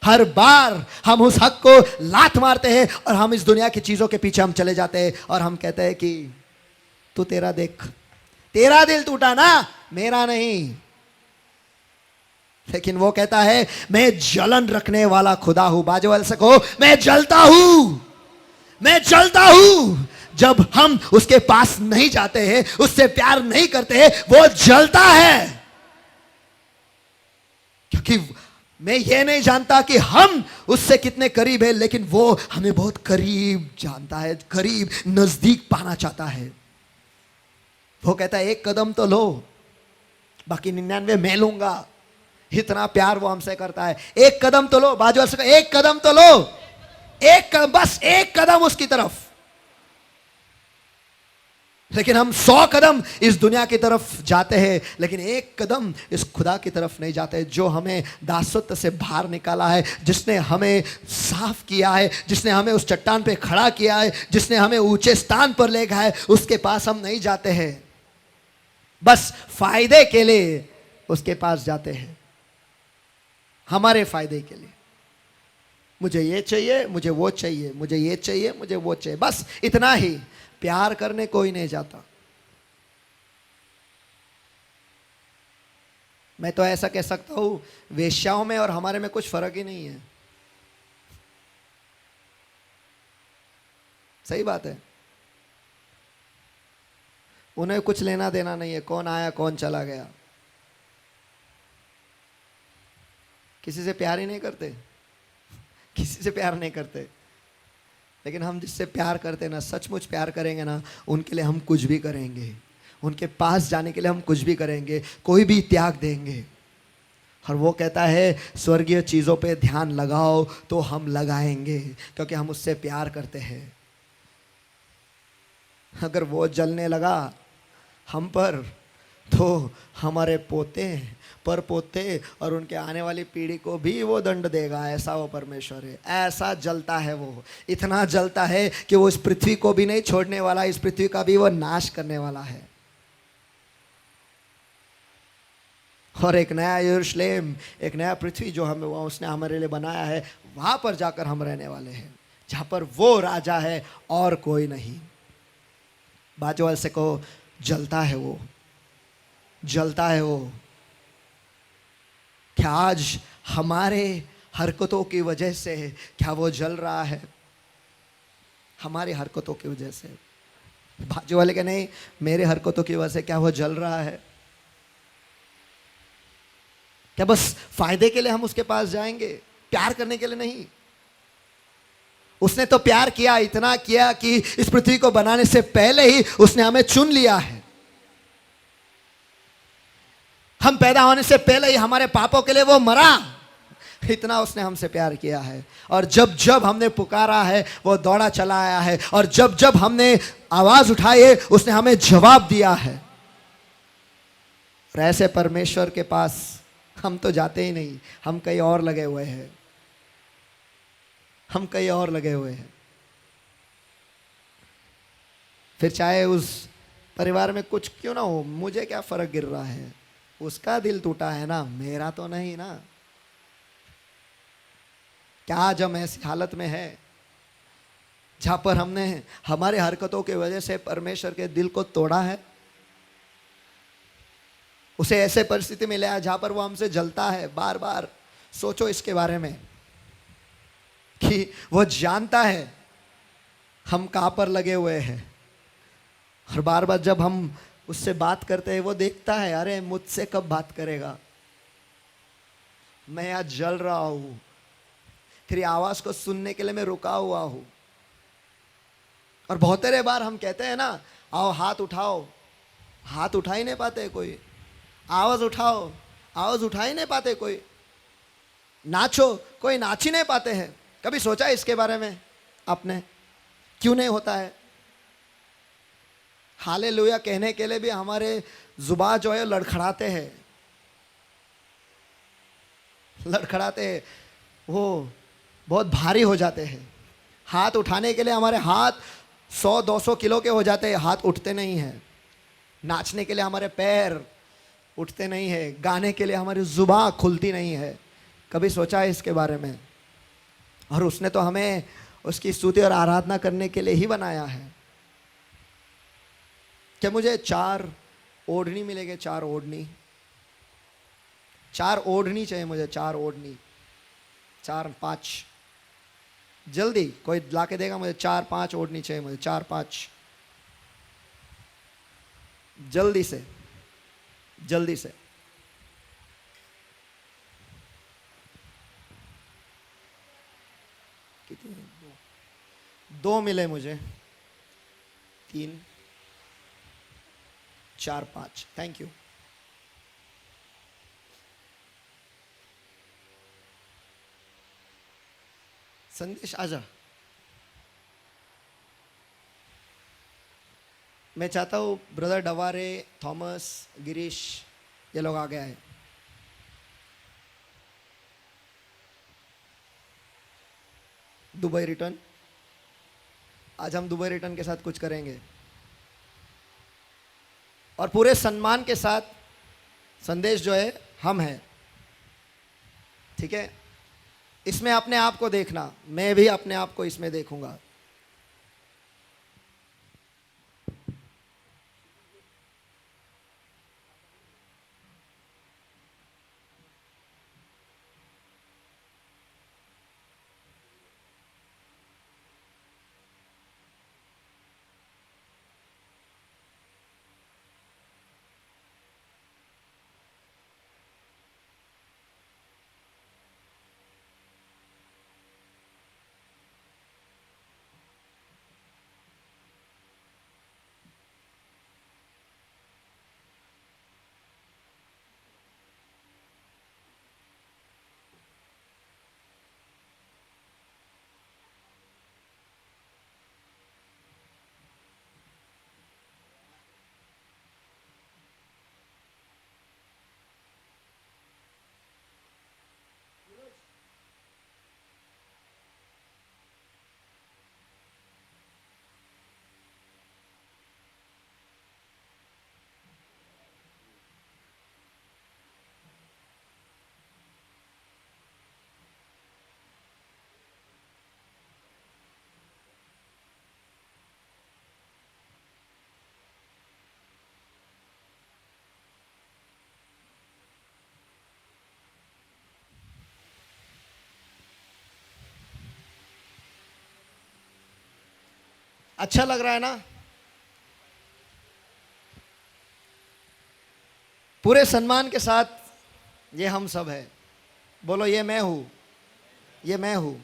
हर बार हम उस हक को लात मारते हैं और हम इस दुनिया की चीजों के पीछे हम चले जाते हैं और हम कहते हैं कि तू तेरा देख, तेरा दिल टूटा ना, मेरा नहीं। लेकिन वो कहता है मैं जलन रखने वाला खुदा हूं। बाजू वाले से कहो, मैं जलता हूं, मैं जलता हूं। जब हम उसके पास नहीं जाते हैं, उससे प्यार नहीं करते हैं, वो जलता है। क्योंकि मैं ये नहीं जानता कि हम उससे कितने करीब है, लेकिन वो हमें बहुत करीब जानता है, करीब नजदीक पाना चाहता है। वो कहता है एक कदम तो लो, बाकी 99 मैं लूंगा। इतना प्यार वो हमसे करता है। एक कदम तो लो। बाजू वाले से एक कदम तो लो, बस एक कदम उसकी तरफ। लेकिन हम 100 कदम इस दुनिया की तरफ जाते हैं, लेकिन एक कदम इस खुदा की तरफ नहीं जाते, जो हमें दासत्व से बाहर निकाला है, जिसने हमें साफ किया है, जिसने हमें उस चट्टान पे खड़ा किया है, जिसने हमें ऊंचे स्थान पर ले गया है। उसके पास हम नहीं जाते हैं, बस फायदे के लिए उसके पास जाते हैं, हमारे फायदे के लिए। मुझे ये चाहिए, मुझे वो चाहिए, मुझे ये चाहिए, मुझे वो चाहिए, बस इतना ही। प्यार करने कोई नहीं जाता। मैं तो ऐसा कह सकता हूं, वेश्याओं में और हमारे में कुछ फर्क ही नहीं है। सही बात है। उन्हें कुछ लेना देना नहीं है कौन आया कौन चला गया। किसी से प्यार ही नहीं करते, किसी से प्यार नहीं करते। लेकिन हम जिससे प्यार करते हैं ना, सचमुच प्यार करेंगे ना, उनके लिए हम कुछ भी करेंगे, उनके पास जाने के लिए हम कुछ भी करेंगे, कोई भी त्याग देंगे। और वो कहता है स्वर्गीय चीज़ों पे ध्यान लगाओ, तो हम लगाएंगे, क्योंकि हम उससे प्यार करते हैं। अगर वो जलने लगा हम पर, तो हमारे पोते, पर पोते और उनके आने वाली पीढ़ी को भी वो दंड देगा। ऐसा वो परमेश्वर है, ऐसा जलता है वो, इतना जलता है कि वो इस पृथ्वी को भी नहीं छोड़ने वाला, इस पृथ्वी का भी वो नाश करने वाला है। और एक नया यरूशलेम, एक नया पृथ्वी जो हमें वहाँ उसने हमारे लिए बनाया है, वहाँ पर जाकर हम रहने वाले हैं, जहाँ पर वो राजा है और कोई नहीं। बाजू वाले से कहो, जलता है वो, जलता है वो। क्या आज हमारे हरकतों की वजह से क्या वो जल रहा है? हमारी हरकतों की वजह से। बाजू वाले के नहीं, मेरे हरकतों की वजह से क्या वो जल रहा है? क्या बस फायदे के लिए हम उसके पास जाएंगे, प्यार करने के लिए नहीं? उसने तो प्यार किया, इतना किया कि इस पृथ्वी को बनाने से पहले ही उसने हमें चुन लिया है। हम पैदा होने से पहले ही हमारे पापों के लिए वो मरा। इतना उसने हमसे प्यार किया है। और जब जब हमने पुकारा है वो दौड़ा चला आया है, और जब जब हमने आवाज उठाई है उसने हमें जवाब दिया है। और ऐसे परमेश्वर के पास हम तो जाते ही नहीं, हम कहीं और लगे हुए हैं, हम कहीं और लगे हुए हैं। फिर चाहे उस परिवार में कुछ क्यों ना हो, मुझे क्या फर्क गिर रहा है? उसका दिल टूटा है ना, मेरा तो नहीं ना। क्या आज हम ऐसी हालत में है जहां पर हमने हमारे हरकतों की वजह से परमेश्वर के दिल को तोड़ा है, उसे ऐसे परिस्थिति में लाया जहां पर वो हमसे जलता है? बार बार सोचो इसके बारे में कि वो जानता है हम कहां पर लगे हुए हैं, और बार बार जब हम उससे बात करते हैं वो देखता है, अरे मुझसे कब बात करेगा, मैं आज जल रहा हूं, तेरी आवाज को सुनने के लिए मैं रुका हुआ हूं। और बहुत सारे बार हम कहते हैं ना, आओ हाथ उठाओ, हाथ उठा ही नहीं पाते कोई। आवाज उठाओ, आवाज उठा ही नहीं पाते कोई। नाचो, कोई नाच ही नहीं पाते हैं। कभी सोचा है इसके बारे में आपने, क्यों नहीं होता है? हालेलुया कहने के लिए भी हमारे जुबान जो है लड़खड़ाते हैं, लड़खड़ाते हैं, वो बहुत भारी हो जाते हैं। हाथ उठाने के लिए हमारे हाथ 100-200 किलो के हो जाते हैं, हाथ उठते नहीं हैं। नाचने के लिए हमारे पैर उठते नहीं है, गाने के लिए हमारी जुबान खुलती नहीं है। कभी सोचा है इसके बारे में? और उसने तो हमें उसकी स्तुति और आराधना करने के लिए ही बनाया है। क्या मुझे 4 ओढ़नी मिलेंगे? 4 ओढ़नी, 4 ओढ़नी चाहिए मुझे, 4 ओढ़नी, 4-5 जल्दी कोई ला के देगा मुझे? 4-5 ओढ़नी चाहिए मुझे, 4-5 जल्दी से, जल्दी से। कितने? 2 मिले मुझे, 3 4-5, थैंक यू। संदेश आजा। मैं चाहता हूँ ब्रदर डवारे, थॉमस, गिरीश, ये लोग आ गए हैं। दुबई रिटर्न, आज हम दुबई रिटर्न के साथ कुछ करेंगे, और पूरे सम्मान के साथ संदेश जो है हम हैं, ठीक है? इसमें अपने आप को देखना, मैं भी अपने आप को इसमें देखूंगा। अच्छा लग रहा है ना? पूरे सम्मान के साथ, ये हम सब है। बोलो ये मैं हूं, ये मैं हूं।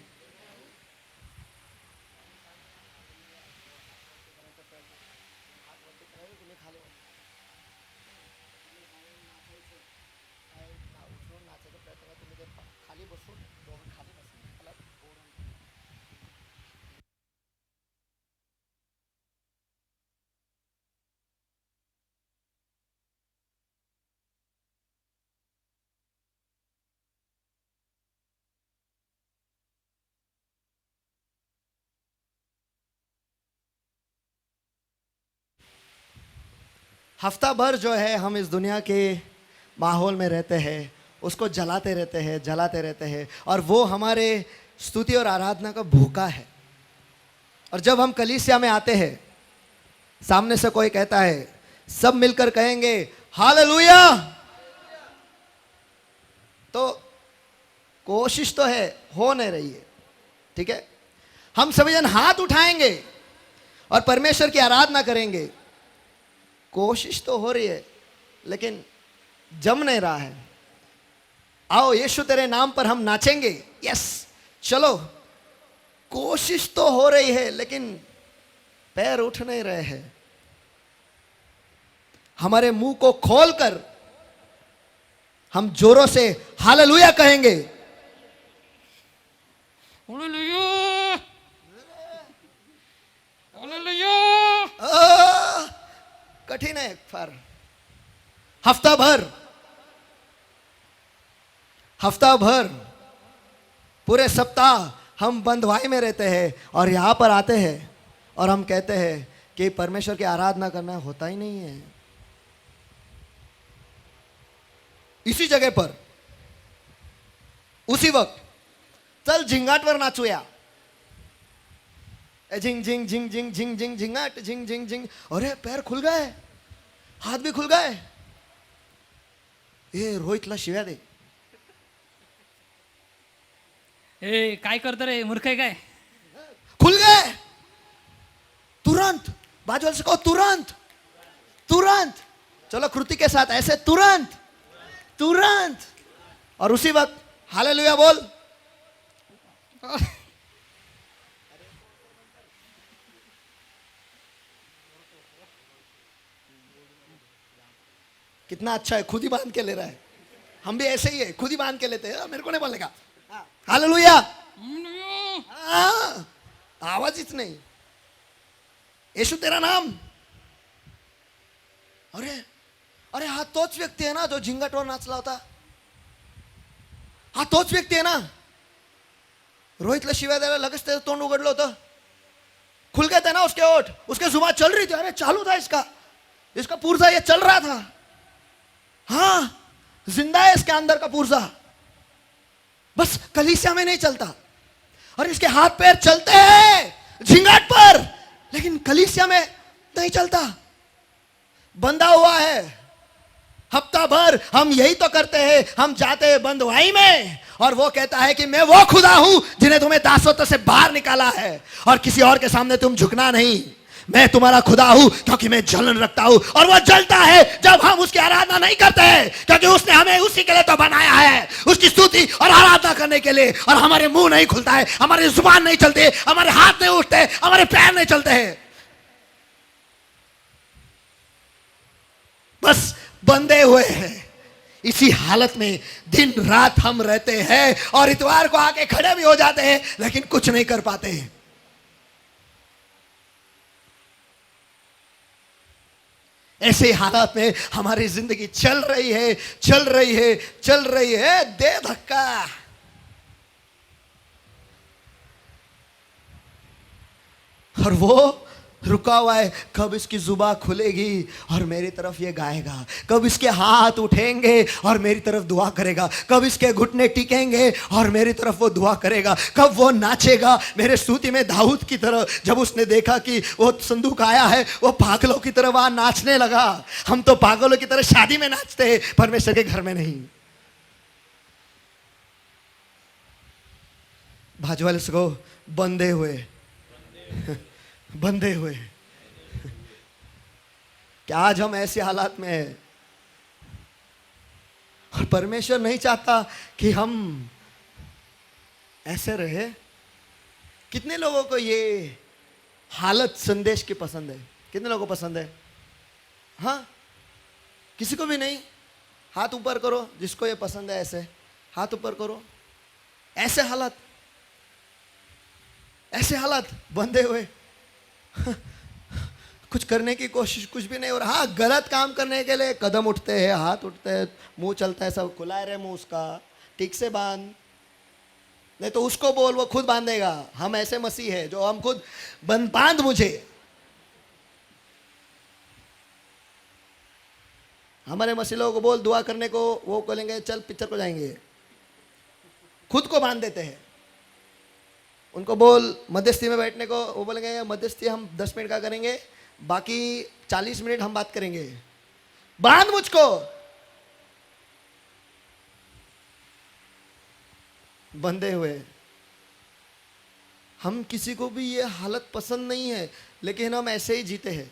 हफ्ता भर जो है हम इस दुनिया के माहौल में रहते हैं, उसको जलाते रहते हैं, जलाते रहते हैं, और वो हमारे स्तुति और आराधना का भूखा है। और जब हम कलीसिया में आते हैं, सामने से कोई कहता है, सब मिलकर कहेंगे हालेलुया, तो कोशिश तो है, हो नहीं रही है। ठीक है, हम सभी जन हाथ उठाएंगे और परमेश्वर की आराधना करेंगे। कोशिश तो हो रही है लेकिन जम नहीं रहा है। आओ यीशु तेरे नाम पर हम नाचेंगे। यस, चलो। कोशिश तो हो रही है लेकिन पैर उठ नहीं रहे हैं। हमारे मुंह को खोलकर हम जोरों से हालेलुया कहेंगे। Hallelujah, hallelujah. कठिन है पर हफ्ता भर पूरे सप्ताह हम बंधुआई में रहते हैं और यहां पर आते हैं और हम कहते हैं कि परमेश्वर की आराधना करना होता ही नहीं है। इसी जगह पर उसी वक्त चल झिंगाटवर नाचूया, झिंग झिंग झिंग झिंग झिंग झिंग झिंगाट झिंग झिंग झिंग। अरे पैर खुल गए, हाथ भी खुल गए। ए रोहितला शिव्या दे। ए काय करतो रे, मूर्ख आहे काय? खुल गए तुरंत। बाजू वाले से कहो तुरंत, तुरंत। चलो कृति के साथ ऐसे तुरंत, तुरंत। और उसी वक्त हालेलुया बोल। कितना अच्छा है, खुद ही बांध के ले रहा है। हम भी ऐसे ही है, खुद ही बांध के लेते हैं। मेरे को नहीं बोलेगा हालेलुया। आवाज ही नहीं। यीशु तेरा नाम। अरे अरे हा तोच व्यक्ती आहे ना जो झिंगाटवर नाचला होता। हा तोच व्यक्ती आहे ना। रोहितला शिवाय द्यायला लगेच त्याचं तोंड उघडलं होतं। खुल गए थे ना उसके ओठ, उसके जुबान चल रही थी। अरे चालू था इसका पुर्जा, ये चल रहा था। हाँ, जिंदा है इसके अंदर का पुर्जा, बस कलीसिया में नहीं चलता। और इसके हाथ पैर चलते हैं झिंगाट पर, लेकिन कलीसिया में नहीं चलता, बंधा हुआ है। हफ्ता भर हम यही तो करते हैं। हम जाते हैं बंधुआई में और वो कहता है कि मैं वो खुदा हूं जिन्हें तुम्हें दासत्व से बाहर निकाला है और किसी और के सामने तुम झुकना नहीं। मैं तुम्हारा खुदा हूं क्योंकि मैं जलन रखता हूं। और वो जलता है जब हम उसकी आराधना नहीं करते हैं, क्योंकि उसने हमें उसी के लिए तो बनाया है, उसकी स्तुति और आराधना करने के लिए। और हमारे मुंह नहीं खुलता है, हमारी जुबान नहीं चलती, हमारे हाथ नहीं उठते, हमारे पैर नहीं चलते हैं, बस बंधे हुए हैं। इसी हालत में दिन रात हम रहते हैं और इतवार को आके खड़े भी हो जाते हैं लेकिन कुछ नहीं कर पाते हैं। ऐसे हालात में हमारी जिंदगी चल रही है, चल रही है, चल रही है। दे धक्का। और वो रुका हुआ है, कब इसकी जुबान खुलेगी और मेरी तरफ ये गाएगा, कब इसके हाथ उठेंगे और मेरी तरफ दुआ करेगा, कब इसके घुटने टिकेंगे और मेरी तरफ वो दुआ करेगा, कब वो नाचेगा मेरे स्तुति में दाऊद की तरह। जब उसने देखा कि वो संदूक आया है, वो पागलों की तरह वहां नाचने लगा। हम तो पागलों की तरह शादी में नाचते हैं, परमेश्वर के घर में नहीं। बाजू वाले से कहो बंधे हुए बंधे हुए। क्या आज हम ऐसे हालात में हैं? और परमेश्वर नहीं चाहता कि हम ऐसे रहे। कितने लोगों को ये हालत संदेश की पसंद है? कितने लोगों को पसंद है? हाँ, किसी को भी नहीं? हाथ ऊपर करो जिसको ये पसंद है। ऐसे हाथ ऊपर करो। ऐसे हालत, ऐसे हालत, बंधे हुए, कुछ करने की कोशिश कुछ भी नहीं हो रहा। हाँ, गलत काम करने के लिए कदम उठते हैं, हाथ उठते हैं, मुंह चलता है, सब खुला रहे मुंह उसका, ठीक से बांध, नहीं तो उसको बोल, वो खुद बांधेगा। हम ऐसे मसीह है जो हम खुद बांध मुझे। हमारे मसीह लोगों को बोल दुआ करने को, वो बोलेंगे चल पिक्चर को जाएंगे, खुद को बांध देते हैं। उनको बोल मध्यस्थी में बैठने को, वो बोलेंगे मध्यस्थी हम 10 मिनट का करेंगे, बाकी 40 मिनट हम बात करेंगे। बांध मुझको। बंधे हुए। हम किसी को भी ये हालत पसंद नहीं है, लेकिन हम ऐसे ही जीते हैं।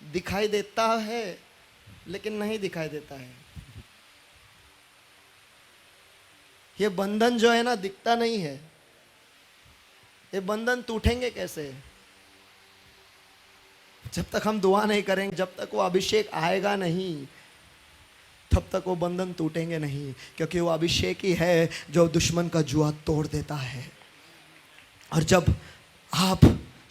दिखाई देता है लेकिन नहीं दिखाई देता है। ये बंधन जो है ना, दिखता नहीं है। ये बंधन टूटेंगे कैसे? जब तक हम दुआ नहीं करेंगे, जब तक वो अभिषेक आएगा नहीं, तब तक वो बंधन टूटेंगे नहीं। क्योंकि वो अभिषेक ही है जो दुश्मन का जुआ तोड़ देता है। और जब आप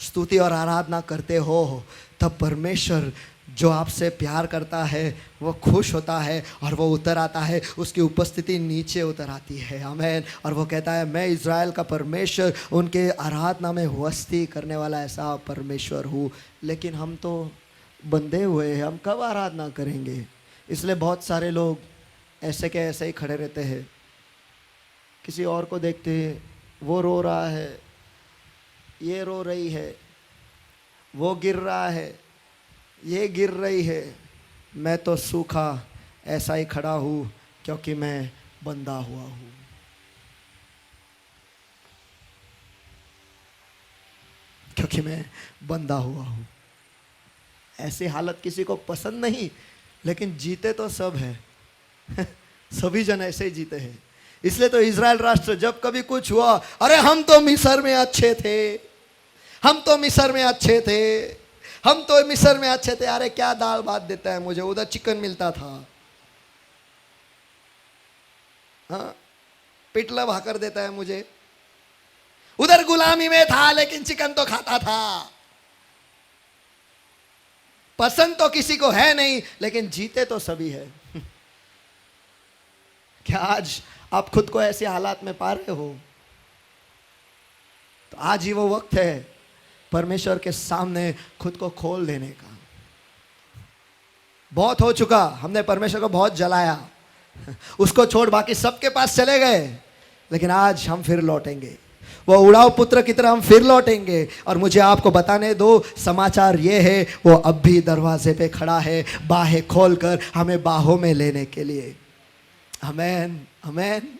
स्तुति और आराधना करते हो, तब परमेश्वर जो आपसे प्यार करता है वो खुश होता है और वो उतर आता है। उसकी उपस्थिति नीचे उतर आती है। आमीन। और वो कहता है मैं इज़राइल का परमेश्वर, उनके आराधना में वस्ती करने वाला ऐसा परमेश्वर हूँ। लेकिन हम तो बंधे हुए हैं, हम कब आराधना करेंगे? इसलिए बहुत सारे लोग ऐसे के ऐसे ही खड़े रहते हैं। किसी और को देखते हैं, वो रो रहा है, ये रो रही है, वो गिर रहा है, ये गिर रही है, मैं तो सूखा ऐसा ही खड़ा हूँ क्योंकि मैं बंधा हुआ हूँ। क्योंकि मैं बंधा हुआ हूँ। ऐसी हालत किसी को पसंद नहीं, लेकिन जीते तो सब है। सभी जन ऐसे ही जीते हैं। इसलिए तो इज़राइल राष्ट्र जब कभी कुछ हुआ, अरे हम तो मिस्र में अच्छे थे, हम तो मिस्र में अच्छे थे, हम तो मिस्र में अच्छे थे। अरे क्या दाल भात देता है मुझे, उधर चिकन मिलता था। हाँ, पिटला भाकर देता है मुझे, उधर गुलामी में था लेकिन चिकन तो खाता था। पसंद तो किसी को है नहीं, लेकिन जीते तो सभी है। क्या आज आप खुद को ऐसे हालात में पा रहे हो? तो आज ही वो वक्त है परमेश्वर के सामने खुद को खोल देने का। बहुत हो चुका, हमने परमेश्वर को बहुत जलाया, उसको छोड़ बाकी सबके पास चले गए। लेकिन आज हम फिर लौटेंगे, वो उड़ाव पुत्र की तरह हम फिर लौटेंगे। और मुझे आपको बताने दो, समाचार ये है वो अब भी दरवाजे पे खड़ा है, बाहें खोलकर हमें बाहों में लेने के लिए। आमीन, आमीन।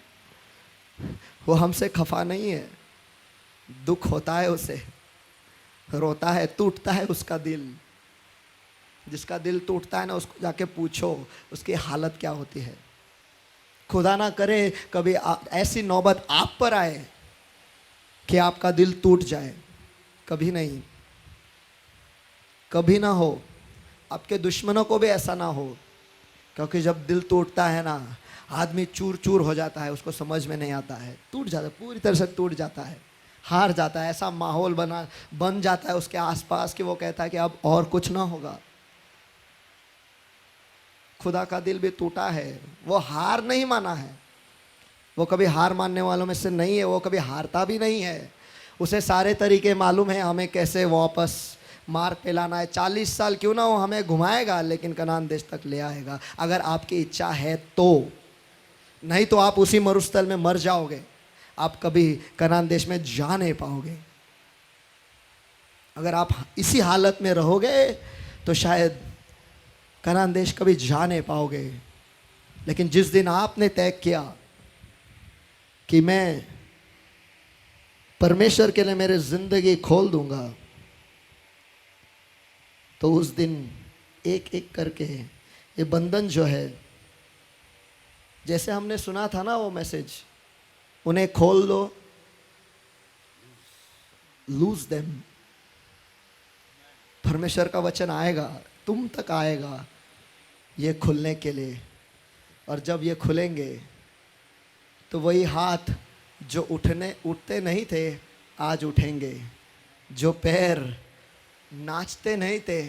वो हमसे खफा नहीं है। दुख होता है उसे, रोता है, टूटता है उसका दिल। जिसका दिल टूटता है ना, उसको जाके पूछो उसकी हालत क्या होती है। खुदा ना करे कभी ऐसी नौबत आप पर आए कि आपका दिल टूट जाए। कभी नहीं, कभी ना हो। आपके दुश्मनों को भी ऐसा ना हो। क्योंकि जब दिल टूटता है ना, आदमी चूर चूर हो जाता है, उसको समझ में नहीं आता है, टूट जाता है, पूरी तरह से टूट जाता है, हार जाता है। ऐसा माहौल बन जाता है उसके आसपास कि वो कहता है कि अब और कुछ ना होगा। खुदा का दिल भी टूटा है, वो हार नहीं माना है। वो कभी हार मानने वालों में से नहीं है, वो कभी हारता भी नहीं है। उसे सारे तरीके मालूम है हमें कैसे वापस मार पिलाना है। 40 साल क्यों ना हो हमें घुमाएगा, लेकिन कनान देश तक ले आएगा, अगर आपकी इच्छा है तो। नहीं तो आप उसी मरुस्थल में मर जाओगे, आप कभी कनान देश में जा नहीं पाओगे। अगर आप इसी हालत में रहोगे तो शायद कनान देश कभी जा नहीं पाओगे। लेकिन जिस दिन आपने तय किया कि मैं परमेश्वर के लिए मेरी जिंदगी खोल दूंगा, तो उस दिन एक एक करके ये बंधन जो है, जैसे हमने सुना था ना वो मैसेज, उन्हें खोल दो, लूज देम। परमेश्वर का वचन आएगा, तुम तक आएगा ये खुलने के लिए। और जब ये खुलेंगे तो वही हाथ जो उठते नहीं थे आज उठेंगे, जो पैर नाचते नहीं थे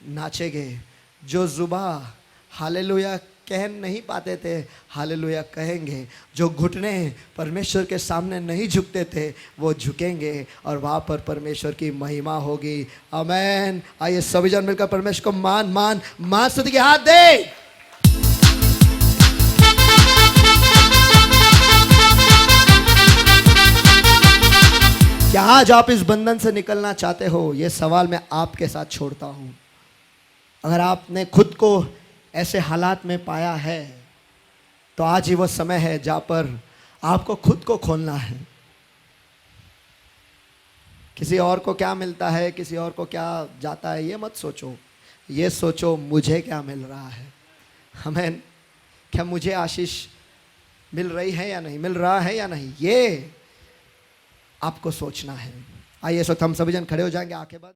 नाचेंगे, जो जुबान हालेलुया कह नहीं पाते थे हालेलुया कहेंगे, जो घुटने परमेश्वर के सामने नहीं झुकते थे वो झुकेंगे और वहाँ पर परमेश्वर की महिमा होगी। आमेन। आइए सभी जन मिलकर परमेश्वर को मान मान मान स्तुति के हाथ दे। क्या आज आप इस बंधन से निकलना चाहते हो? ये सवाल मैं आपके साथ छोड़ता हूं। अगर आपने खुद को ऐसे हालात में पाया है तो आज ही वो समय है जहां पर आपको खुद को खोलना है। किसी और को क्या मिलता है, किसी और को क्या जाता है, ये मत सोचो। ये सोचो मुझे क्या मिल रहा है। आमीन। क्या मुझे आशीष मिल रही है या नहीं, मिल रहा है या नहीं, ये आपको सोचना है। आइए इस वक्त हम सभी जन खड़े हो जाएंगे, आंखें बंद।